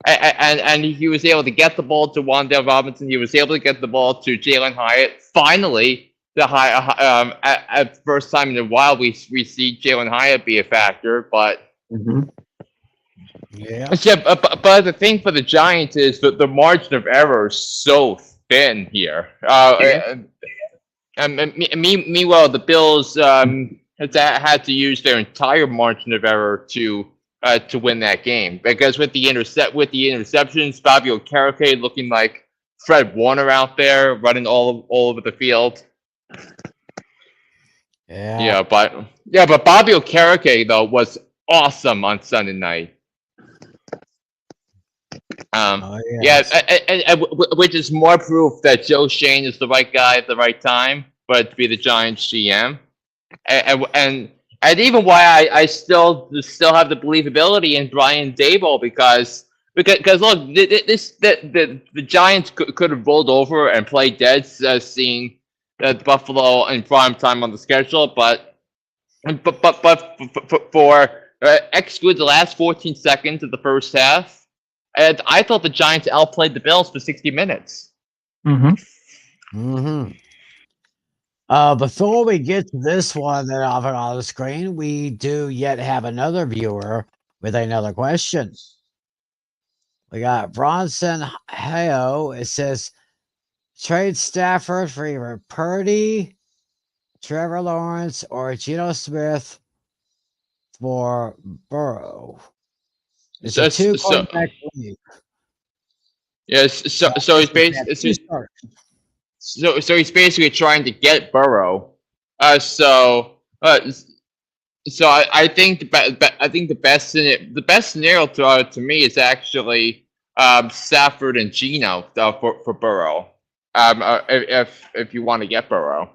And he was able to get the ball to Wan'Dale Robinson. He was able to get the ball to Jalen Hyatt. Finally, at first time in a while, we see Jalen Hyatt be a factor. But
yeah.
But the thing for the Giants is that the margin of error is so thin here. And meanwhile, the Bills had to use their entire margin of error to win that game, because with the interceptions, Fabio Carrique looking like Fred Warner out there running all over the field. But Fabio Carrique though was awesome on Sunday night. Which is more proof that Joe Shane is the right guy at the right time, but to be the Giants GM, and even why I still have the believability in Brian Daboll, because look, the Giants could have rolled over and played dead, seeing Buffalo in prime time on the schedule, but for exclude the last 14 seconds of the first half, and I thought the Giants outplayed the Bills for 60 minutes.
Before we get to this one that I'll put on the screen, we do yet have another viewer with another question. We got Bronson Hayo. It says, trade Stafford for either Purdy, Trevor Lawrence, or Geno Smith for Burrow. It's a two-quarterback league.
Yes, so he's basically So he's basically trying to get Burrow. So I think the best scenario to me is actually Stafford and Geno for Burrow. If you want to get Burrow.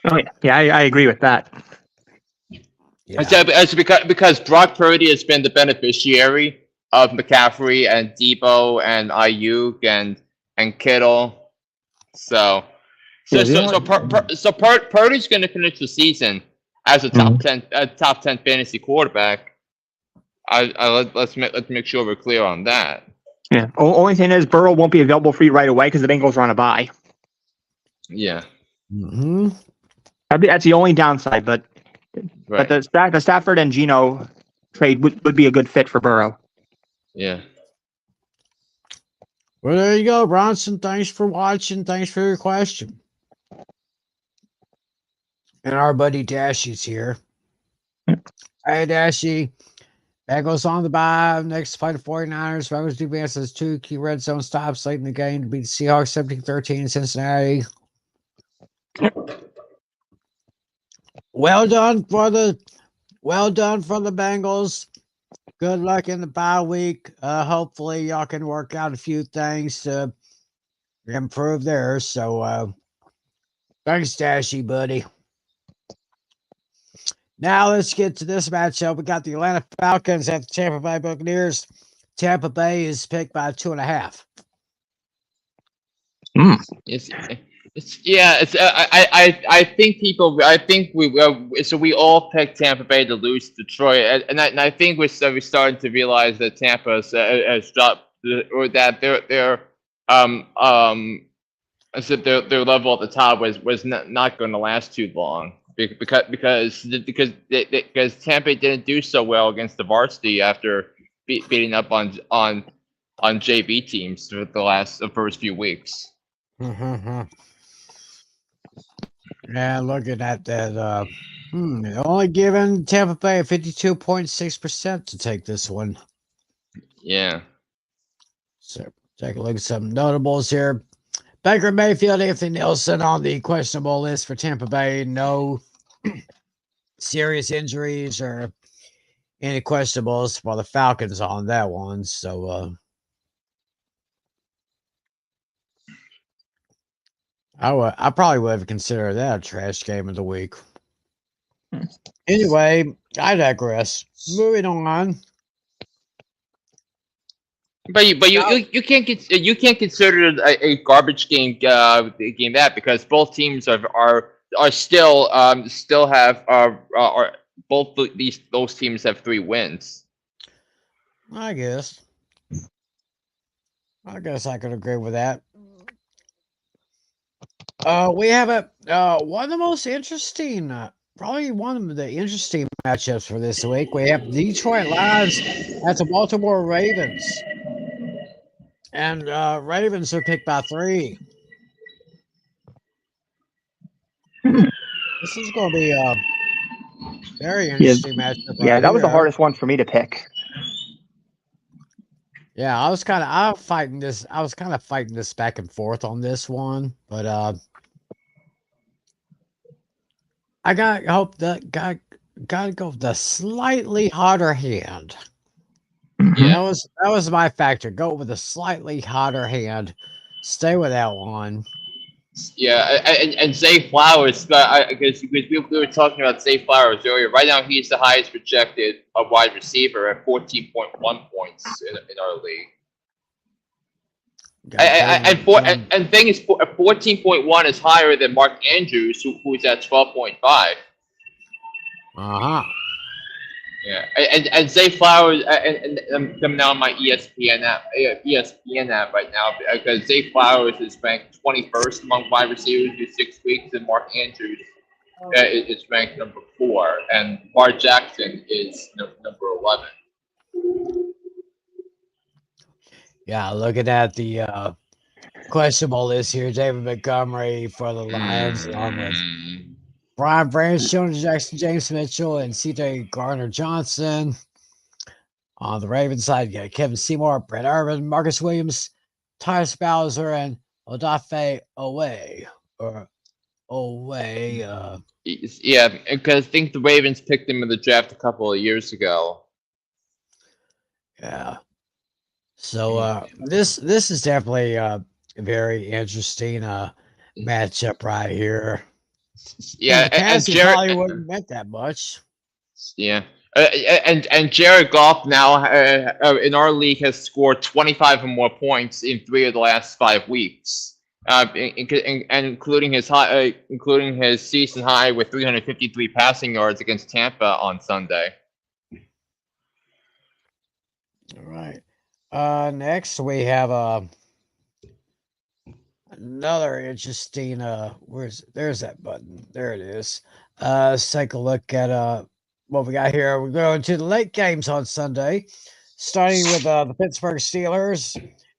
Oh yeah, I agree with that.
Yeah. Because Brock Purdy has been the beneficiary of McCaffrey and Debo and Ayuk and Kittle. So Purdy's going to finish the season as a top 10 fantasy quarterback. let's make sure we're clear on that.
Yeah. Only thing is, Burrow won't be available for you right away because the Bengals are on a bye.
Yeah.
Mm-hmm.
That's the only downside, but
Right.
the Stafford and Geno trade would be a good fit for Burrow.
Yeah.
Well, there you go, Bronson. Thanks for watching. Thanks for your question. And our buddy Dashy's here. Hey, Dashy. Bengals on the bye. Next to play the 49ers. Bengals defense has 2 key red zone stops late in the game to beat the Seahawks 17-13 in Cincinnati. Well done for the Bengals. Good luck in the bye week. Hopefully y'all can work out a few things to improve there. So thanks, Dashy, buddy. Now let's get to this matchup. We got the Atlanta Falcons at the Tampa Bay Buccaneers. Tampa Bay is picked by 2.5.
I think we all picked Tampa Bay to lose to Detroit, and I think we're starting to realize that Tampa has dropped, or that their level at the top was not going to last too long because Tampa didn't do so well against the varsity after beating up on JV teams for the first few weeks.
Yeah, looking at that, only giving Tampa Bay 52.6% to take this one.
Yeah.
So take a look at some notables here. Baker Mayfield, Anthony Nelson on the questionable list for Tampa Bay. No serious injuries or any questionables for the Falcons on that one. So I probably would have considered that a trash game of the week. Anyway, I digress. Moving on.
But you can't consider it a garbage game that, because both teams are still have both those teams have 3 wins.
I guess I could agree with that. We have one of the most interesting, probably one of the interesting matchups for this week. We have Detroit Lions at the Baltimore Ravens. And Ravens are picked by 3. This is going to be a very interesting matchup.
Yeah, that was the hardest one for me to pick.
Yeah, I was kind of fighting this back and forth on this one, but I gotta go with the slightly hotter hand.
Yeah.
That was my factor. Go with a slightly hotter hand. Stay with that one.
Yeah, and Zay Flowers, because we were talking about Zay Flowers earlier. Right now, he's the highest projected wide receiver at 14.1 points in our league. And thing is, 14.1 is higher than Mark Andrews, who's at 12.5. Yeah, and Zay Flowers, and I'm coming out on my ESPN app right now, because Zay Flowers is ranked 21st among wide receivers through 6 weeks, and Mark Andrews is ranked number 4, and Lamar Jackson is number 11.
Yeah, looking at the questionable list here, David Montgomery for the Lions, along with Brian Branch, Jonas Jackson, James Mitchell, and C.J. Gardner-Johnson. On the Ravens side, you got Kevin Seymour, Brett Irvin, Marcus Williams, Tyrus Bowser, and Odafe Oweh.
Yeah, because I think the Ravens picked him in the draft a couple of years ago.
Yeah. So this is definitely a very interesting matchup right here.
Yeah,
and Jared probably wouldn't bet that much.
Yeah, and Jared Goff now in our league has scored 25 or more points in 3 of the last 5 weeks, including his season high with 353 passing yards against Tampa on Sunday.
All right. Next we have another interesting there's that button. There it is. Let's take a look at what we got here. We're going to the late games on Sunday, starting with the Pittsburgh Steelers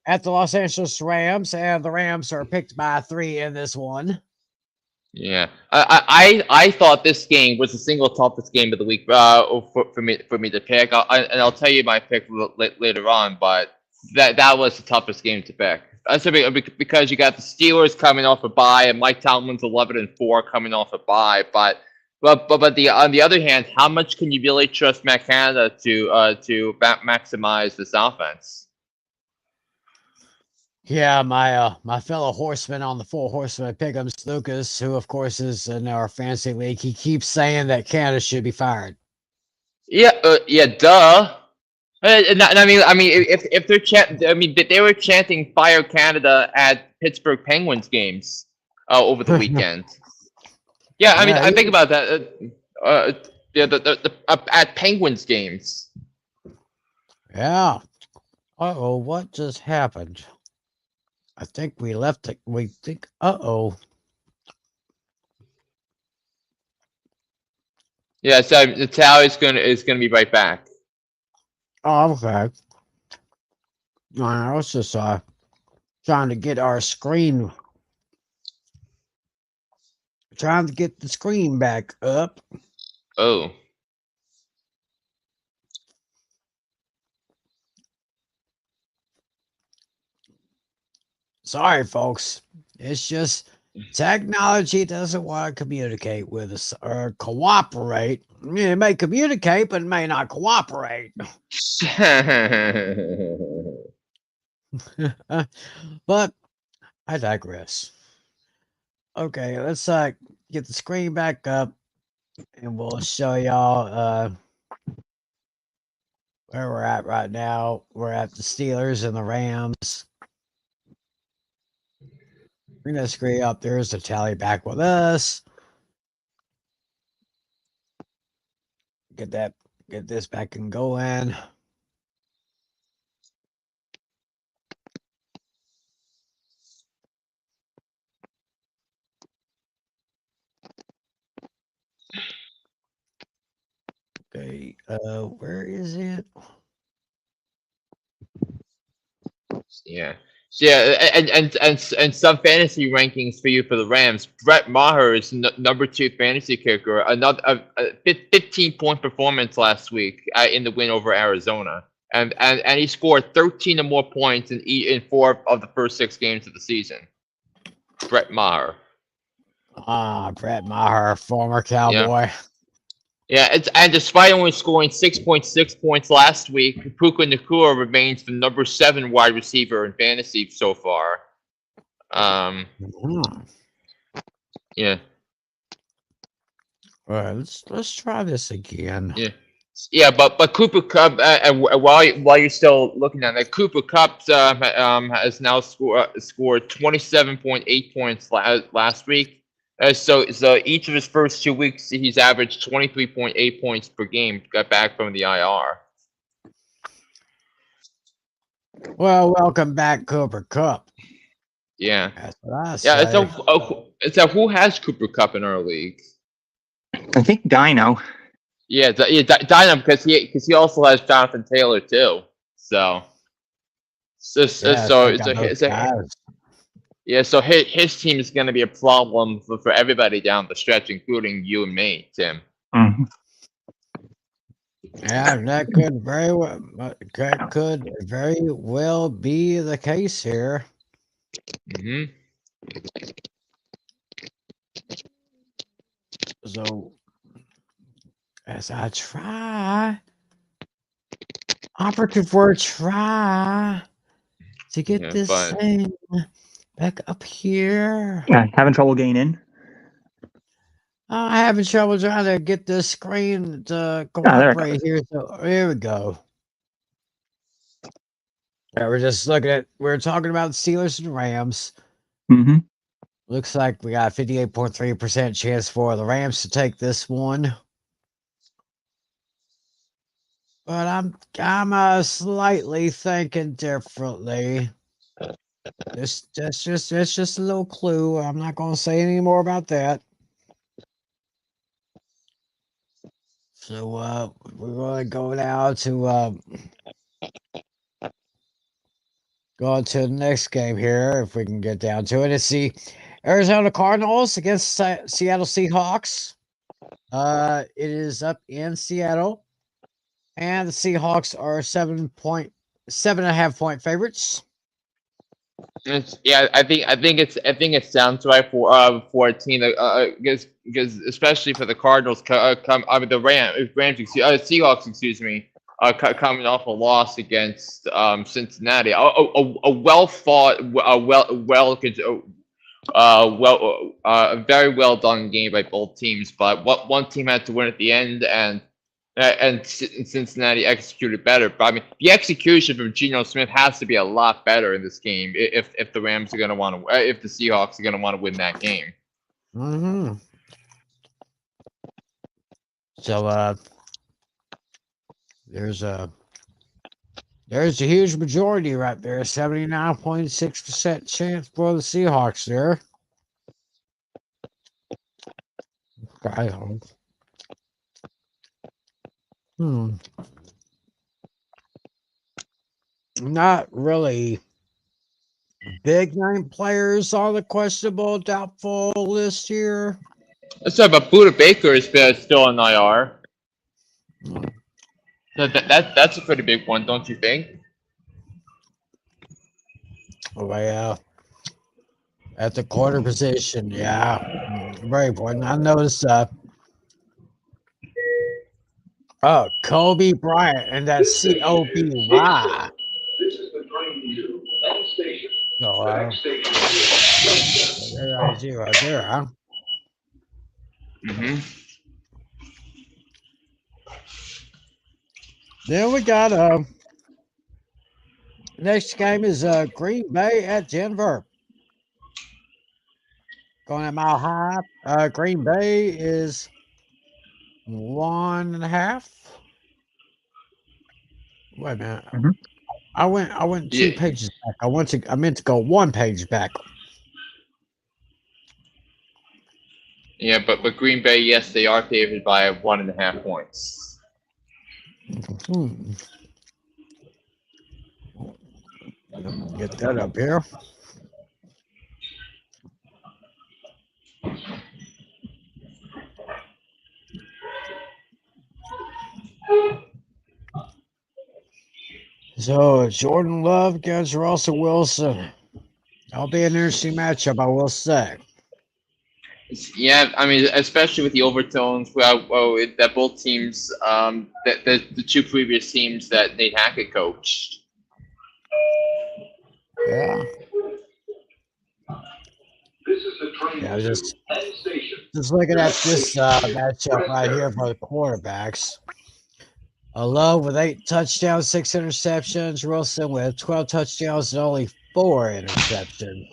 at the Los Angeles Rams, and the Rams are picked by 3 in this one.
Yeah, I thought this game was the single toughest game of the week for me to pick. And I'll tell you my pick later on, but that was the toughest game to pick. That's because you got the Steelers coming off a bye and Mike Tomlin's 11-4 coming off a bye. But on the other hand, how much can you really trust Matt Canada to maximize this offense?
Yeah, my fellow horseman on the 4 horsemen pick'ems, Lucas, who of course is in our fantasy league, he keeps saying that Canada should be fired.
Yeah, duh. And I mean, if they're they were chanting "Fire Canada" at Pittsburgh Penguins games over the weekend. Yeah, I mean, I think about that. At Penguins games.
Yeah. Uh-oh, what just happened? I think we left it. We think, uh-oh.
Yeah, so the Tally is gonna be right back.
Oh, okay. I was just trying to get our screen, trying to get the screen back up.
Oh.
Sorry, folks. It's just technology doesn't want to communicate with us or cooperate. It may communicate, but it may not cooperate. But I digress. Okay, let's get the screen back up and we'll show y'all where we're at right now. We're at the Steelers and the Rams. Bring that screen up. There's the Tally back with us. Get this back and going. Okay, where is it?
Yeah. So yeah, and some fantasy rankings for you for the Rams. Brett Maher is number 2 fantasy kicker. Another 15-point performance last week in the win over Arizona, and he scored 13 or more points in 4 of the first 6 games of the season. Brett Maher.
Brett Maher, former Cowboy.
Yeah, and despite only scoring 6.6 points last week, Puka Nacua remains the number 7 wide receiver in fantasy so far. Yeah.
All right, let's try this again.
Yeah, but Cooper Kupp, while you're still looking at it, Cooper Kupp has now scored 27.8 points last week. So each of his first 2 weeks, he's averaged 23.8 points per game. Got back from the IR.
Well, welcome back, Cooper Kupp.
Yeah.
That's what I say.
So who has Cooper Kupp in our league?
I think Dino.
Yeah, Dino, because he also has Jonathan Taylor too. So his team is going to be a problem for everybody down the stretch, including you and me, Tim.
Mm-hmm.
Yeah, that could very well be the case here.
Mm-hmm.
So, as I try, operative word try to get this thing back up here.
Yeah, having trouble getting in.
I'm having trouble trying to get this screen to cooperate here. So here we go. Yeah, we're talking about the Steelers and Rams.
Mm-hmm.
Looks like we got a 58.3% chance for the Rams to take this one. but I'm slightly thinking differently. That's just a little clue. I'm not going to say any more about that. So we're going to go now to go on to the next game here, if we can get down to it. It's the Arizona Cardinals against Seattle Seahawks. It is up in Seattle, and the Seahawks are 7.5 point favorites.
Yeah, I think it sounds right for a team because especially for the Cardinals I mean the Seahawks, excuse me, coming off a loss against Cincinnati, a well fought, a very well done game by both teams, but what one team had to win at the end, and Cincinnati executed better. But I mean, the execution from Geno Smith has to be a lot better in this game if the Rams are going to want to, if the Seahawks are going to want to win that game.
Mm-hmm. So there's a huge majority right there, 79.6% chance for the Seahawks there. Okay. Not really big name players on the questionable, doubtful list here.
Let's talk about Buda Baker is still on IR. So that's a pretty big one, don't you think?
Well, at the quarter position, yeah, very important. I noticed. Kobe Bryant, and that's COBY. So, there I see right there, huh?
Mm-hmm.
Then we got next game is Green Bay at Denver. Going at Mile High. Green Bay is 1.5. Wait a minute.
Mhm.
I went 2
Yeah,
pages back. I meant to go 1 page back.
yeah, but Green Bay, yes, they are favored by 1.5 points.
Hmm. Get that up here. So Jordan Love against Russell Wilson. That'll be an interesting matchup, I will say.
Yeah, I mean, especially with the overtones, that both teams, the two previous teams that Nate Hackett coached.
Yeah. Yeah, just looking at this matchup right here for the quarterbacks. Love with 8 touchdowns, 6 interceptions. Wilson with 12 touchdowns and only 4 interceptions.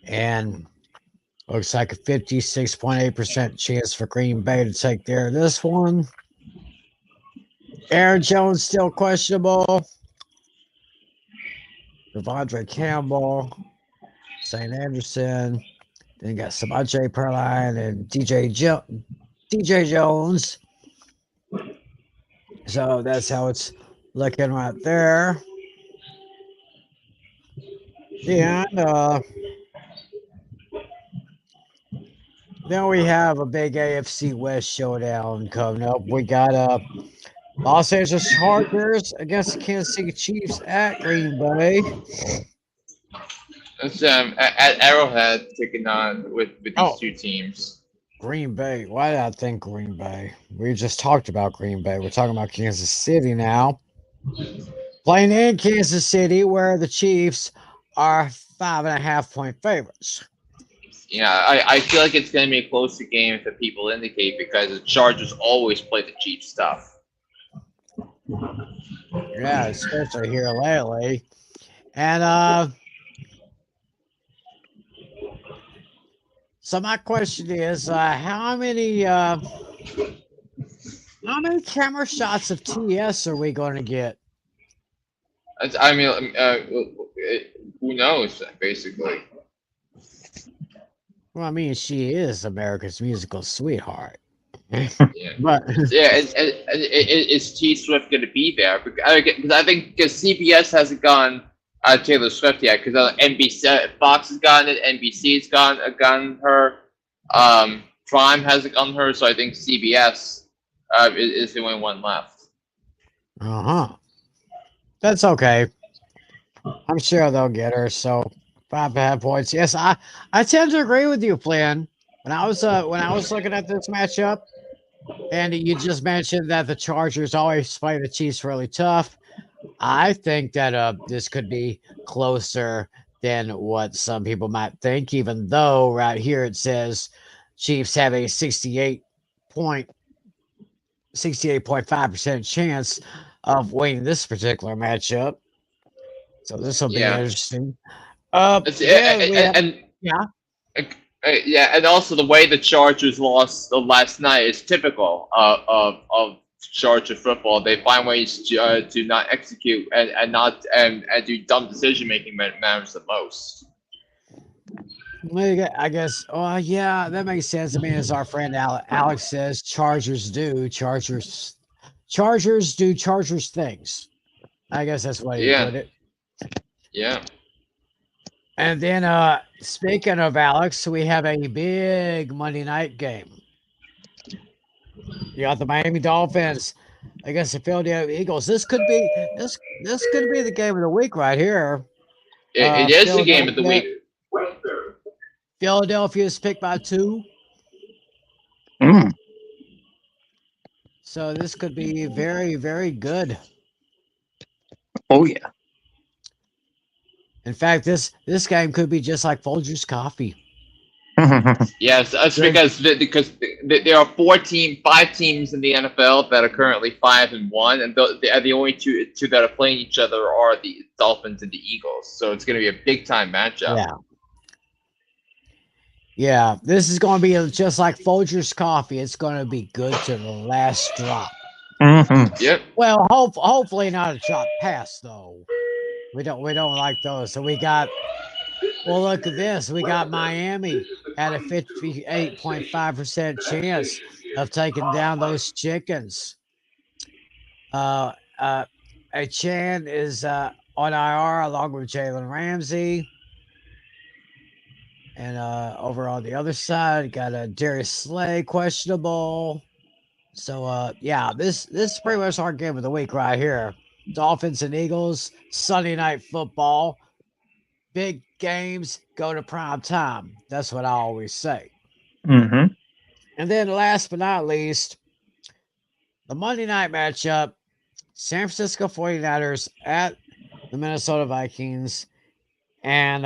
And looks like a 56.8% chance for Green Bay to take care of this one. Aaron Jones still questionable. Devondre Campbell, St. Anderson. Then you got Samaje Perline and DJ Jones. So that's how it's looking right there. And then we have a big AFC West showdown coming up. We got Los Angeles Chargers against the Kansas City Chiefs at Green Bay.
It's at Arrowhead taking on with these
Oh,
two teams.
Green Bay. Why did I think Green Bay? We just talked about Green Bay. We're talking about Kansas City now. Playing in Kansas City, where the Chiefs are 5.5 point favorites.
Yeah, I feel like it's going to be a closer game if the people indicate because the Chargers always play the cheap stuff.
Yeah, especially here lately. And so my question is, how many How many camera shots of TS are we going to get?
I mean, who knows? Basically,
Well, I mean, she is America's musical sweetheart.
yeah.
But
Yeah, is T Swift going to be there? Because I think because CBS hasn't gone Taylor Swift yet, because NBC, Fox has gotten it, NBC's gotten her, Prime hasn't gotten her, so I think CBS is the only one left.
that's okay. I'm sure they'll get her. So 5.5 points. Yes, I tend to agree with you, Flynn. When I was looking at this matchup, and you just mentioned that the Chargers always play the Chiefs really tough. I think that this could be closer than what some people might think, even though right here it says Chiefs have a 68.5% chance of winning this particular matchup. So this will be
Yeah.
interesting.
It's,
We have,
and
yeah.
yeah, and also the way the Chargers lost the last night is typical of Charger football. They find ways to not execute and not and do dumb decision making matters the most.
I guess. Oh, yeah, that makes sense. I mean, as our friend Alex says, Chargers do Chargers things. I guess that's the way he
Yeah,
put it.
yeah,
And then, speaking of Alex, we have a big Monday night game. You got the Miami Dolphins against the Philadelphia Eagles. This could be the game of the week right here.
it is the game of the week.
Philadelphia is picked by 2.
Mm.
So this could be very, very good.
Oh yeah.
In fact, this game could be just like Folgers coffee.
Yes, that's because there are 5 teams in the NFL that are currently 5-1, and the only two that are playing each other are the Dolphins and the Eagles. So it's going to be a big time matchup.
Yeah. Yeah, this is going to be just like Folgers coffee. It's going to be good to the last drop.
Yep.
Well, hopefully not a drop pass though. We don't like those. So we got. Well, look at this. We got Miami at a 58.5% chance of taking down those chickens. Chan is on IR along with Jalen Ramsey. And over on the other side, got a Darius Slay questionable. So yeah, this is pretty much our game of the week right here. Dolphins and Eagles, Sunday night football. Big games go to prime time. That's what I always say.
Mm-hmm.
And then last but not least, the Monday night matchup, San Francisco 49ers at the Minnesota Vikings. And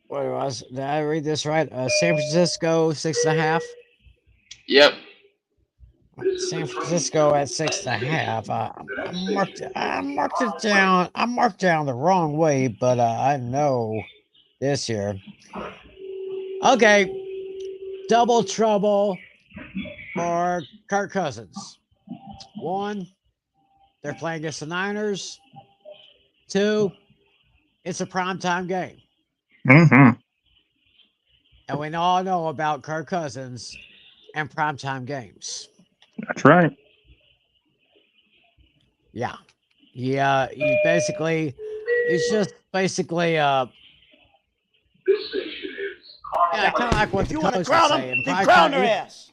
what was, did I read this right? San Francisco 6.5.
Yep.
San Francisco at 6.5. I marked it down. I marked down the wrong way, but I know this here. Okay, double trouble for Kirk Cousins. 1, they're playing against the Niners. 2, it's a primetime game.
Mm-hmm.
And we all know about Kirk Cousins and primetime games.
That's right.
Yeah. Yeah, he basically, it's just basically, yeah, kind of like what
If
the
you want to
coach
crown
is
them,
saying.
then crown their ass.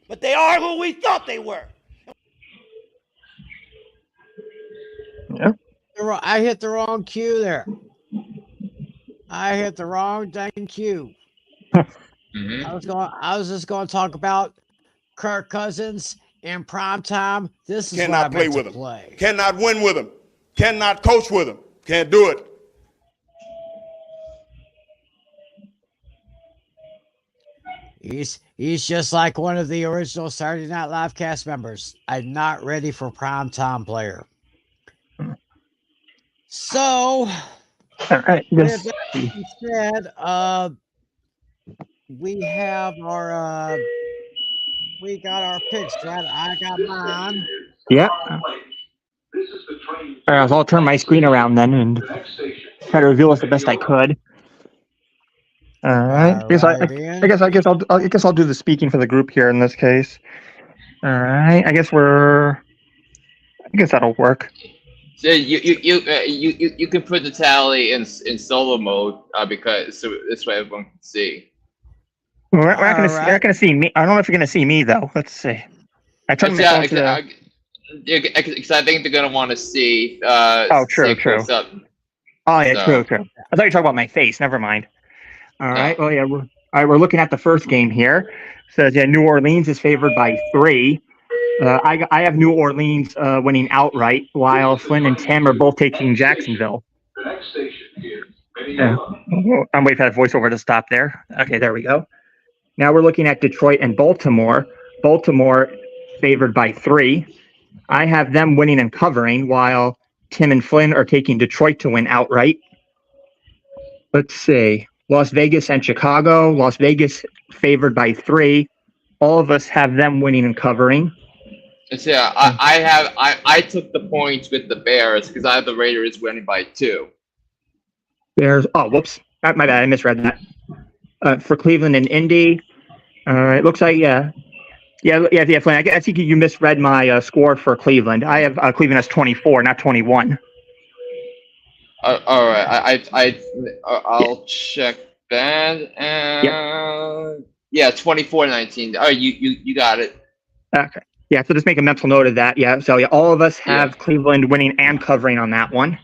But they are who we thought they were.
Yep.
I hit the wrong cue there. I hit the wrong dang cue.
Mm-hmm.
I was just going to talk about Kirk Cousins in prime time. This is
Cannot
what I
play
meant
with
to
him.
play.
Cannot win with him. Cannot coach with him. Can't do it.
He's just like one of the original Saturday Night Live cast members. I'm not ready for prime time player. So,
All right.
with that being said, we have our we got our picks, right? I got mine.
Yeah. All right, so I'll turn my screen around then and try to reveal us the best I could. All right.
All right, then.
I guess I'll do the speaking for the group here in this case. All right. I guess that'll work.
So you can put the tally in solo mode because so this way everyone can see.
We're not
All
gonna
right.
see me. I don't know if you're gonna see me though. Let's see. I turned my phone to the.
Because I think they're gonna want to see.
True,
see it
true.
close up.
Oh yeah,
So-
true. I thought you were talking about my face. Never mind. All
No.
right. Well, yeah. All right. We're looking at the first game here. Says New Orleans is favored by 3. I have New Orleans winning outright, while Flynn and Tim are both taking Jacksonville. Yeah. I'm waiting for that voiceover to stop there. Okay, there we go. Now we're looking at Detroit and Baltimore. Baltimore favored by 3. I have them winning and covering, while Tim and Flynn are taking Detroit to win outright. Let's see. Las Vegas and Chicago. Las Vegas favored by 3. All of us have them winning and covering.
So yeah, I took the points with the Bears because I have the Raiders winning by 2.
Bears. Oh, whoops. My bad. I misread that. For Cleveland and Indy. It looks like, yeah, Flynn. I think you misread my score for Cleveland. I have Cleveland as 24, not 21.
All right, I'll check that. And yeah, 24-19. Oh, you got it.
Okay. Yeah, so just make a mental note of that. Yeah, so all of us have Cleveland winning and covering on that one.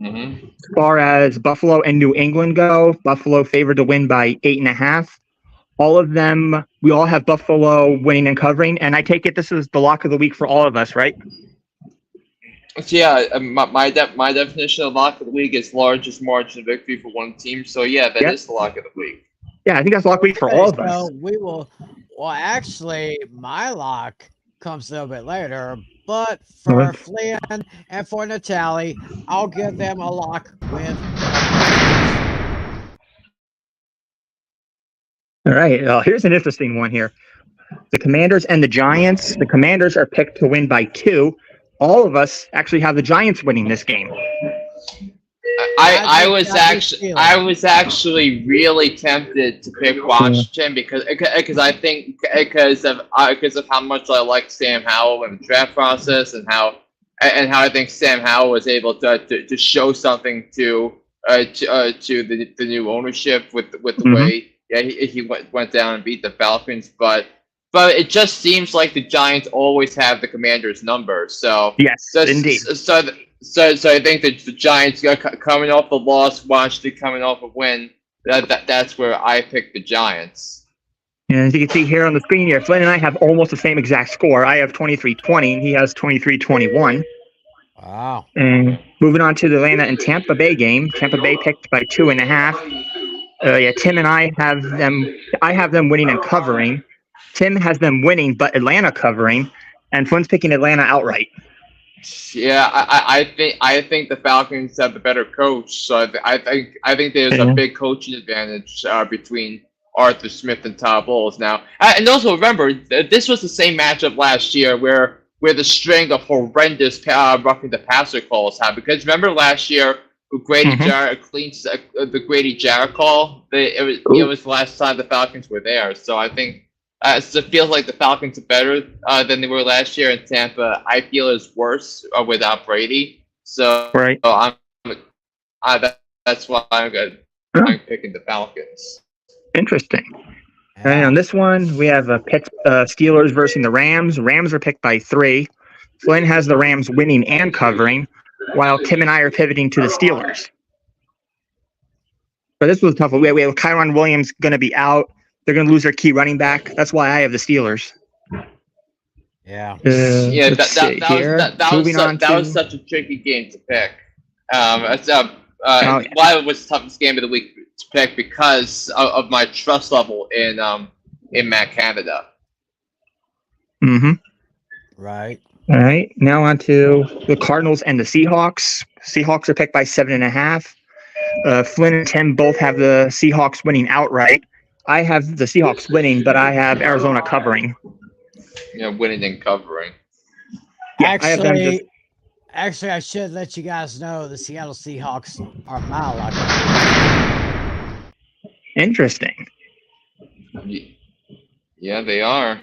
Mm-hmm.
As far as Buffalo and New England go, Buffalo favored to win by 8.5. All of them, we all have Buffalo winning and covering, and I take it this is the lock of the week for all of us, right?
So yeah, my definition of lock of the week is largest margin of victory for one team. So yeah, that is the lock of the week.
Yeah, I think that's lock week for all of us.
So we will. Well, actually, my lock comes a little bit later, but for Flynn and for Natalie, I'll give them a lock with.
All right. Here's an interesting one here. The Commanders and the Giants. The Commanders are picked to win by 2. All of us actually have the Giants winning this game.
I was actually really tempted to pick Washington because I think because of how much I like Sam Howell in the draft process and how I think Sam Howell was able to show something to the new ownership with the way he went down and beat the Falcons, but it just seems like the Giants always have the Commanders' number. So
yes, indeed.
So I think that the Giants coming off a loss, Washington coming off a win. That's where I picked the Giants.
And as you can see here on the screen here, Flynn and I have almost the same exact score. I have 23-20, and he has 23-21.
Wow.
And moving on to the Atlanta and Tampa Bay game. Tampa Bay picked by 2.5. Tim and I have them. I have them winning and covering. Tim has them winning, but Atlanta covering, and Flynn's picking Atlanta outright.
Yeah, I think the Falcons have the better coach, so I think there's a big coaching advantage between Arthur Smith and Todd Bowles now. And also remember, this was the same matchup last year where the string of horrendous roughing the passer calls happened. Because remember last year, Grady Jarrett cleans the Grady Jarrett call. It was the last time the Falcons were there, so I think. So it feels like the Falcons are better than they were last year, and Tampa, I feel, is worse without Brady. So, that's why I'm picking the Falcons.
Interesting. And on this one, we have Steelers versus the Rams. Rams are picked by 3. Flynn has the Rams winning and covering, while Tim and I are pivoting to the Steelers. But this was a tough one. We have Kyron Williams going to be out. They're going to lose their key running back. That's why I have the Steelers.
Yeah.
That was such a tricky game to pick. Why it was the toughest game of the week to pick because of my trust level in Matt Canada.
Mm-hmm.
Right.
All right. Now on to the Cardinals and the Seahawks. Seahawks are picked by 7.5. Flynn and Tim both have the Seahawks winning outright. I have the Seahawks winning, but I have Arizona covering.
You know, winning and covering.
Yeah, I have them just.
Actually, I should let you guys know the Seattle Seahawks are my lock.
Interesting.
Yeah, they are.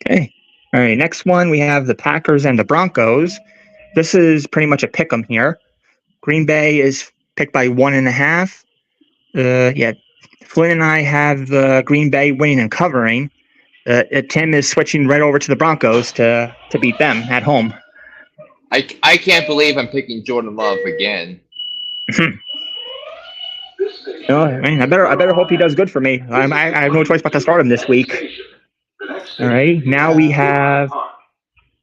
Okay. All right. Next one, we have the Packers and the Broncos. This is pretty much a pick 'em here. Green Bay is picked by 1.5. Yeah. Flynn and I have the Green Bay winning and covering. Tim is switching right over to the Broncos to beat them at home.
I can't believe I'm picking Jordan Love again.
I mean, I better hope he does good for me. I have no choice but to start him this week. All right. Now we have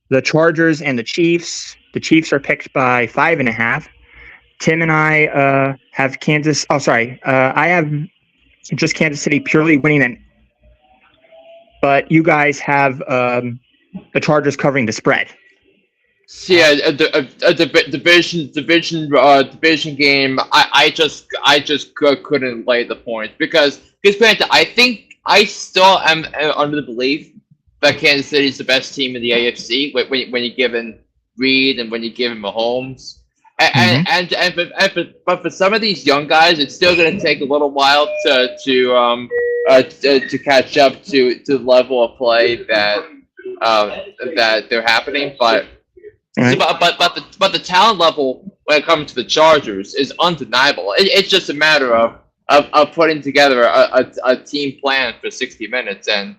the Chargers and the Chiefs. The Chiefs are picked by 5.5. Tim and I have Kansas. Oh, sorry. I have just Kansas City purely winning, but you guys have the Chargers covering the spread.
See, a division game. I just couldn't lay the points because granted, I think I still am under the belief that Kansas City is the best team in the AFC when you're given Reed and when you're given Mahomes. But for some of these young guys, it's still going to take a little while to catch up to the level of play that they're happening. But but the talent level when it comes to the Chargers is undeniable. It's just a matter of putting together a team plan for 60 minutes, and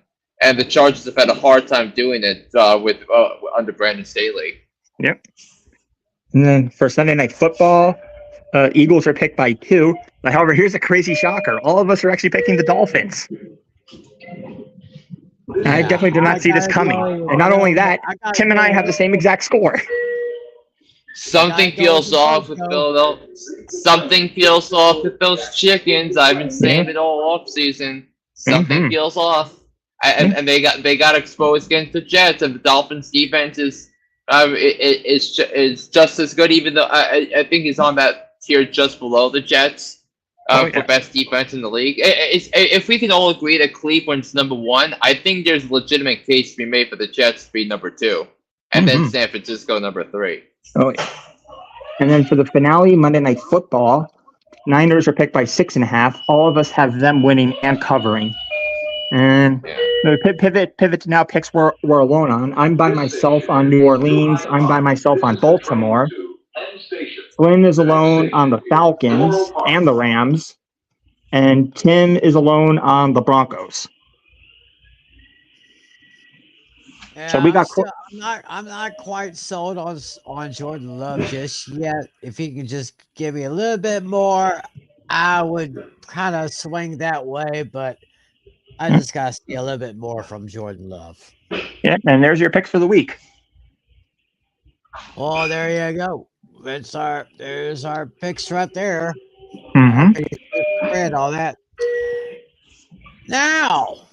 the Chargers have had a hard time doing it with under Brandon Staley.
Yep. And then for Sunday Night Football, Eagles are picked by 2. However, here's a crazy shocker. All of us are actually picking the Dolphins. Yeah, I definitely did not see this coming. And not only that, Tim and I have the same exact score.
Something feels off with Philadelphia. Something feels off with those chickens. I've been saying it all off season. Something feels off. And they got exposed against the Jets, and the Dolphins defense is just as good, even though I think he's on that tier just below the Jets for best defense in the league. If we can all agree that Cleveland's number 1, I think there's a legitimate case to be made for the Jets to be number 2, and then San Francisco number 3.
Oh yeah. And then for the finale, Monday Night Football, Niners are picked by 6.5. All of us have them winning and covering. And the pivot to now picks we're alone on. I'm by myself on New Orleans. I'm by myself on Baltimore. Flynn is alone on the Falcons and the Rams. And Tim is alone on the
Yeah,
So we got.
I'm not quite sold on Jordan Love just yet. If he can just give me a little bit more, I would kind of swing that way, but I just got to see a little bit more from Jordan Love.
Yeah, and there's your picks for the week.
Oh, there you go. There's our picks right there. Read all that. Now,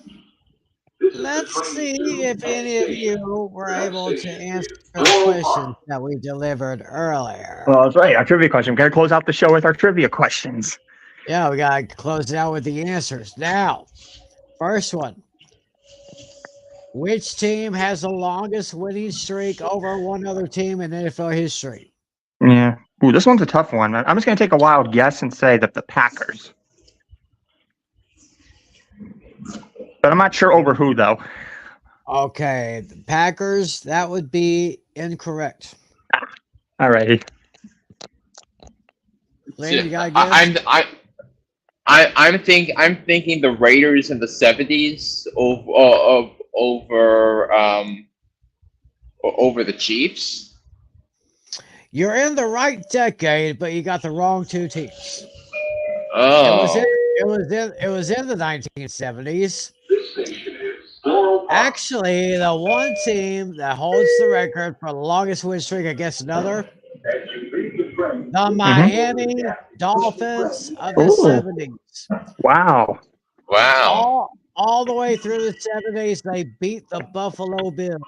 let's see if any of you were able to answer the questions that we delivered earlier.
Well, that's right. Our trivia question. We're going to close out the show with our trivia questions.
Yeah, we got to close it out with the answers. Now, first one. Which team has the longest winning streak over one other team in NFL history?
Yeah. Ooh, this one's a tough one. I'm just going to take a wild guess and say that the Packers. But I'm not sure over who, though.
Okay, the Packers, that would be incorrect.
All righty.
Lane, you got to guess?
I'm thinking the Raiders in the 70s over the Chiefs.
You're in the right decade, but you got the wrong two teams.
Oh,
it was in the 1970s. Actually, the one team that holds the record for the longest win streak against another, the Miami Dolphins of the 70s.
Wow.
All the way through the 70s, they beat the Buffalo Bills.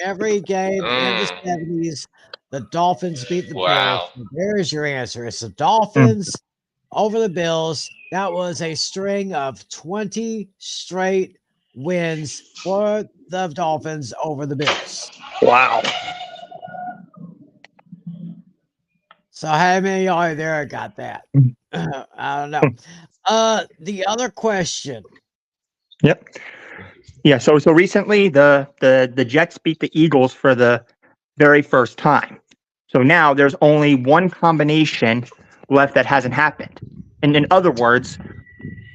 Every game in the 70s, the Dolphins beat the Bills. So there's your answer. It's the Dolphins over the Bills. That was a string of 20 straight wins for the Dolphins over the Bills.
Wow.
So how many of y'all there got that? I don't know. The other question.
Yep. Yeah. So recently the Jets beat the Eagles for the very first time. So now there's only one combination left that hasn't happened. And in other words,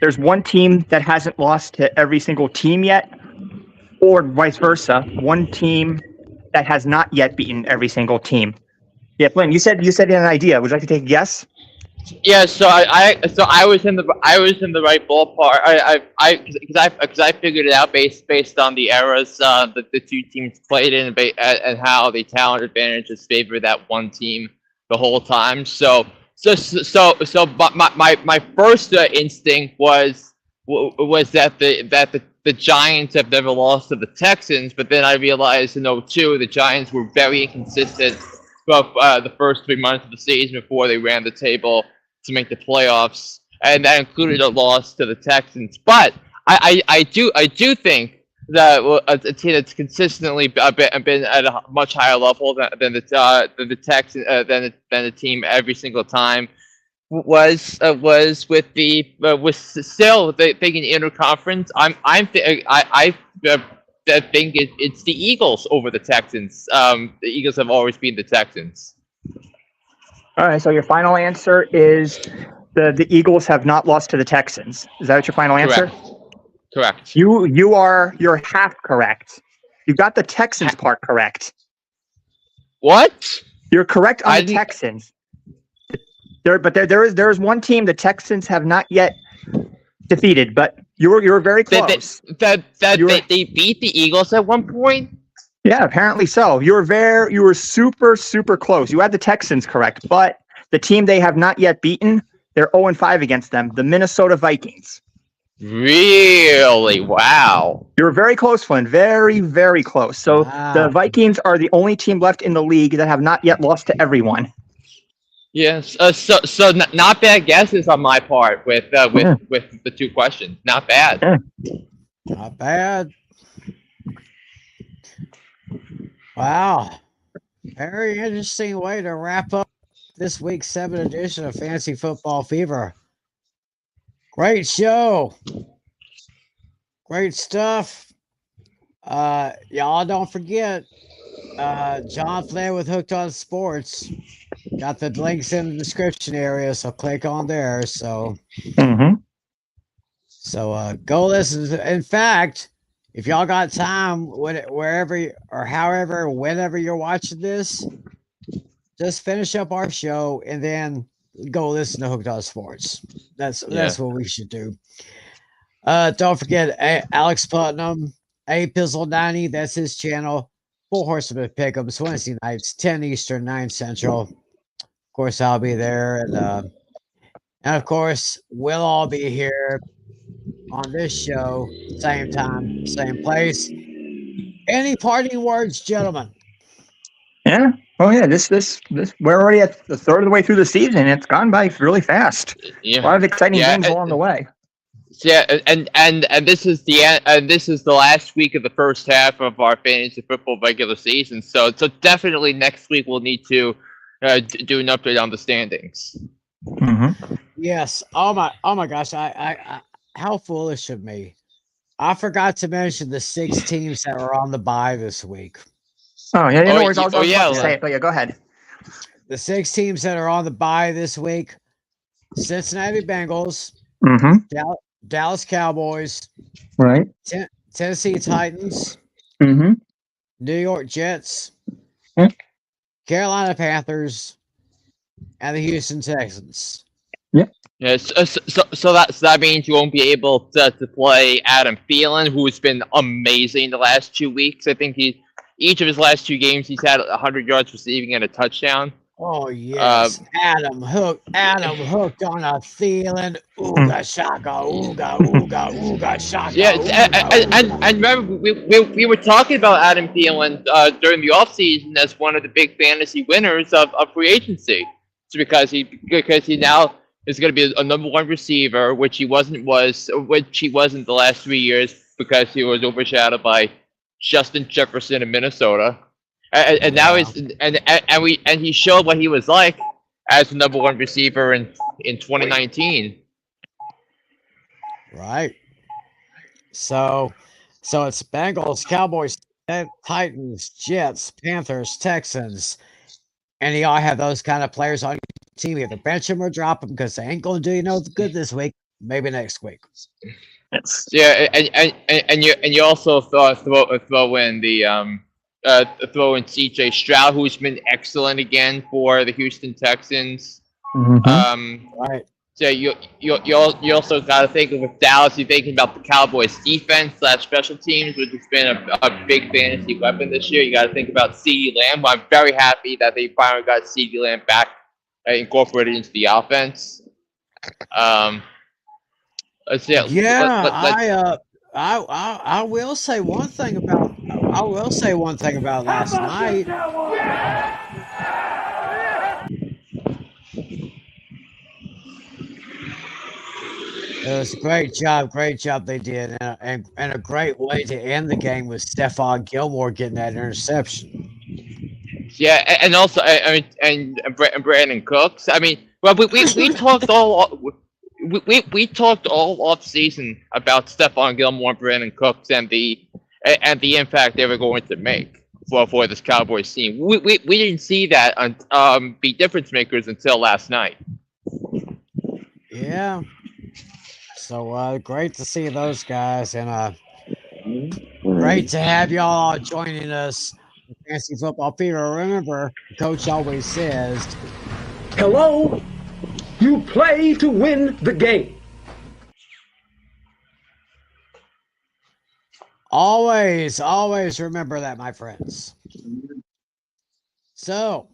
there's one team that hasn't lost to every single team yet, or vice versa, one team that has not yet beaten every single team. Yeah, Flynn, you said you had an idea. Would you like to take a guess?
Yeah, so I was in the right ballpark. Because I figured it out based on the eras that the two teams played in and how the talent advantages favor that one team the whole time. So my first instinct was that the Giants have never lost to the Texans, but then I realized in 2002 the Giants were very inconsistent throughout the first 3 months of the season before they ran the table to make the playoffs, and that included a loss to the Texans. But I do think that a team that's consistently been at a much higher level than the Texans than the team every single time was still thinking interconference. I think it's the Eagles over the Texans. The Eagles have always been the Texans.
All right. So your final answer is the Eagles have not lost to the Texans. Is that what your final answer?
Correct.
You're half correct. You got the Texans part correct.
What?
You're correct on the Texans. There is one team the Texans have not yet defeated, but you were very close.
They beat the Eagles at one point.
Yeah, apparently so. You were super close. You had the Texans correct, but the team they have not yet beaten, they're 0-5 against them, the Minnesota Vikings.
Really? Wow.
You were very close, Flynn. Very close. So the Vikings are the only team left in the league that have not yet lost to everyone.
Yes. So not bad guesses on my part with the two questions. Not bad.
Not bad. Wow. Very interesting way to wrap up this week's 7th edition of Fantasy Football Fever. Great show. Great stuff. Y'all don't forget, John Flynn with Hooked on Sports. Got the links in the description area, so click on there. So go listen. In fact, if y'all got time, wherever or however, whenever you're watching this, just finish up our show and then go listen to Hooked on Sports. That's what we should do. Don't forget Alex Putnam, Pizzle 90. That's his channel. Four Horsemen Pick'ems Wednesday nights, 10 Eastern, 9 Central. Of course, I'll be there, and of course, we'll all be here on this show, same time, same place. Any parting words, gentlemen?
Yeah. Oh yeah. This we're already at the third of the way through the season. It's gone by really fast.
Yeah.
A lot of exciting things along the way.
Yeah, and this is the end, and this is the last week of the first half of our fantasy football regular season. So definitely next week we'll need to do an update on the standings.
Yes. Oh my gosh. I how foolish of me. I forgot to mention the 6 teams that are on the bye this week.
Oh yeah, I was about to say it, but yeah, go ahead.
The 6 teams that are on the bye this week: Cincinnati Bengals, Dallas Cowboys,
right?
Tennessee Titans, New York Jets, Carolina Panthers, and the Houston Texans.
Yep.
Yes. So that means you won't be able to play Adam Thielen, who's been amazing the last 2 weeks. I think each of his last 2 games he's had 100 yards receiving and a touchdown.
Oh yes, Adam hooked on a Thielen. Ooga shaka, ooga shaka.
Yeah, and remember we were talking about Adam Thielen during the offseason as one of the big fantasy winners of free agency. It's because he now is going to be a number one receiver, which he wasn't the last 3 years because he was overshadowed by Justin Jefferson in Minnesota, and now he showed what he was like as the number one receiver in 2019.
Right. So it's Bengals, Cowboys, Titans, Jets, Panthers, Texans, and you all have those kind of players on your team. Either bench them or drop them because they ain't going to do you no good this week. Maybe next week.
Yes.
Yeah, and you also throw in throw in C.J. Stroud, who's been excellent again for the Houston Texans.
Right.
So you also got to think of with Dallas. You're thinking about the Cowboys' defense / special teams, which has been a big fantasy weapon this year. You got to think about CeeDee Lamb. I'm very happy that they finally got CeeDee Lamb back incorporated into the offense. Let's see.
I will say one thing about last night. It was a great job they did, and a great way to end the game with Stephon Gilmore getting that interception.
Yeah, and also and Brandon Cooks. I mean, well, we talked we talked all off season about Stephon Gilmore and Brandon Cooks and the impact they were going to make for this Cowboys team. We didn't see that be difference makers until last night.
Yeah. So great to see those guys, and great to have y'all joining us. Fantasy Football Fever. Remember, Coach always says,
hello, you play to win the game.
Always remember that, my friends. So,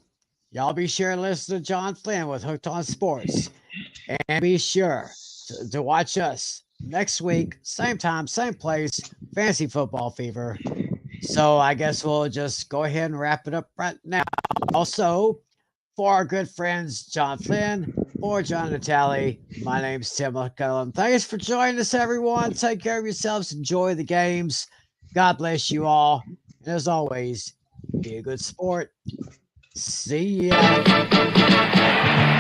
y'all be sure to listen to John Flynn with Hooked on Sports. And be sure to watch us next week, same time, same place, Fantasy Football Fever. So I guess we'll just go ahead and wrap it up right now. Also, for our good friends, John Flynn, for John Natale, my name's Tim McCullum. Thanks for joining us, everyone. Take care of yourselves. Enjoy the games. God bless you all. And as always, be a good sport. See ya.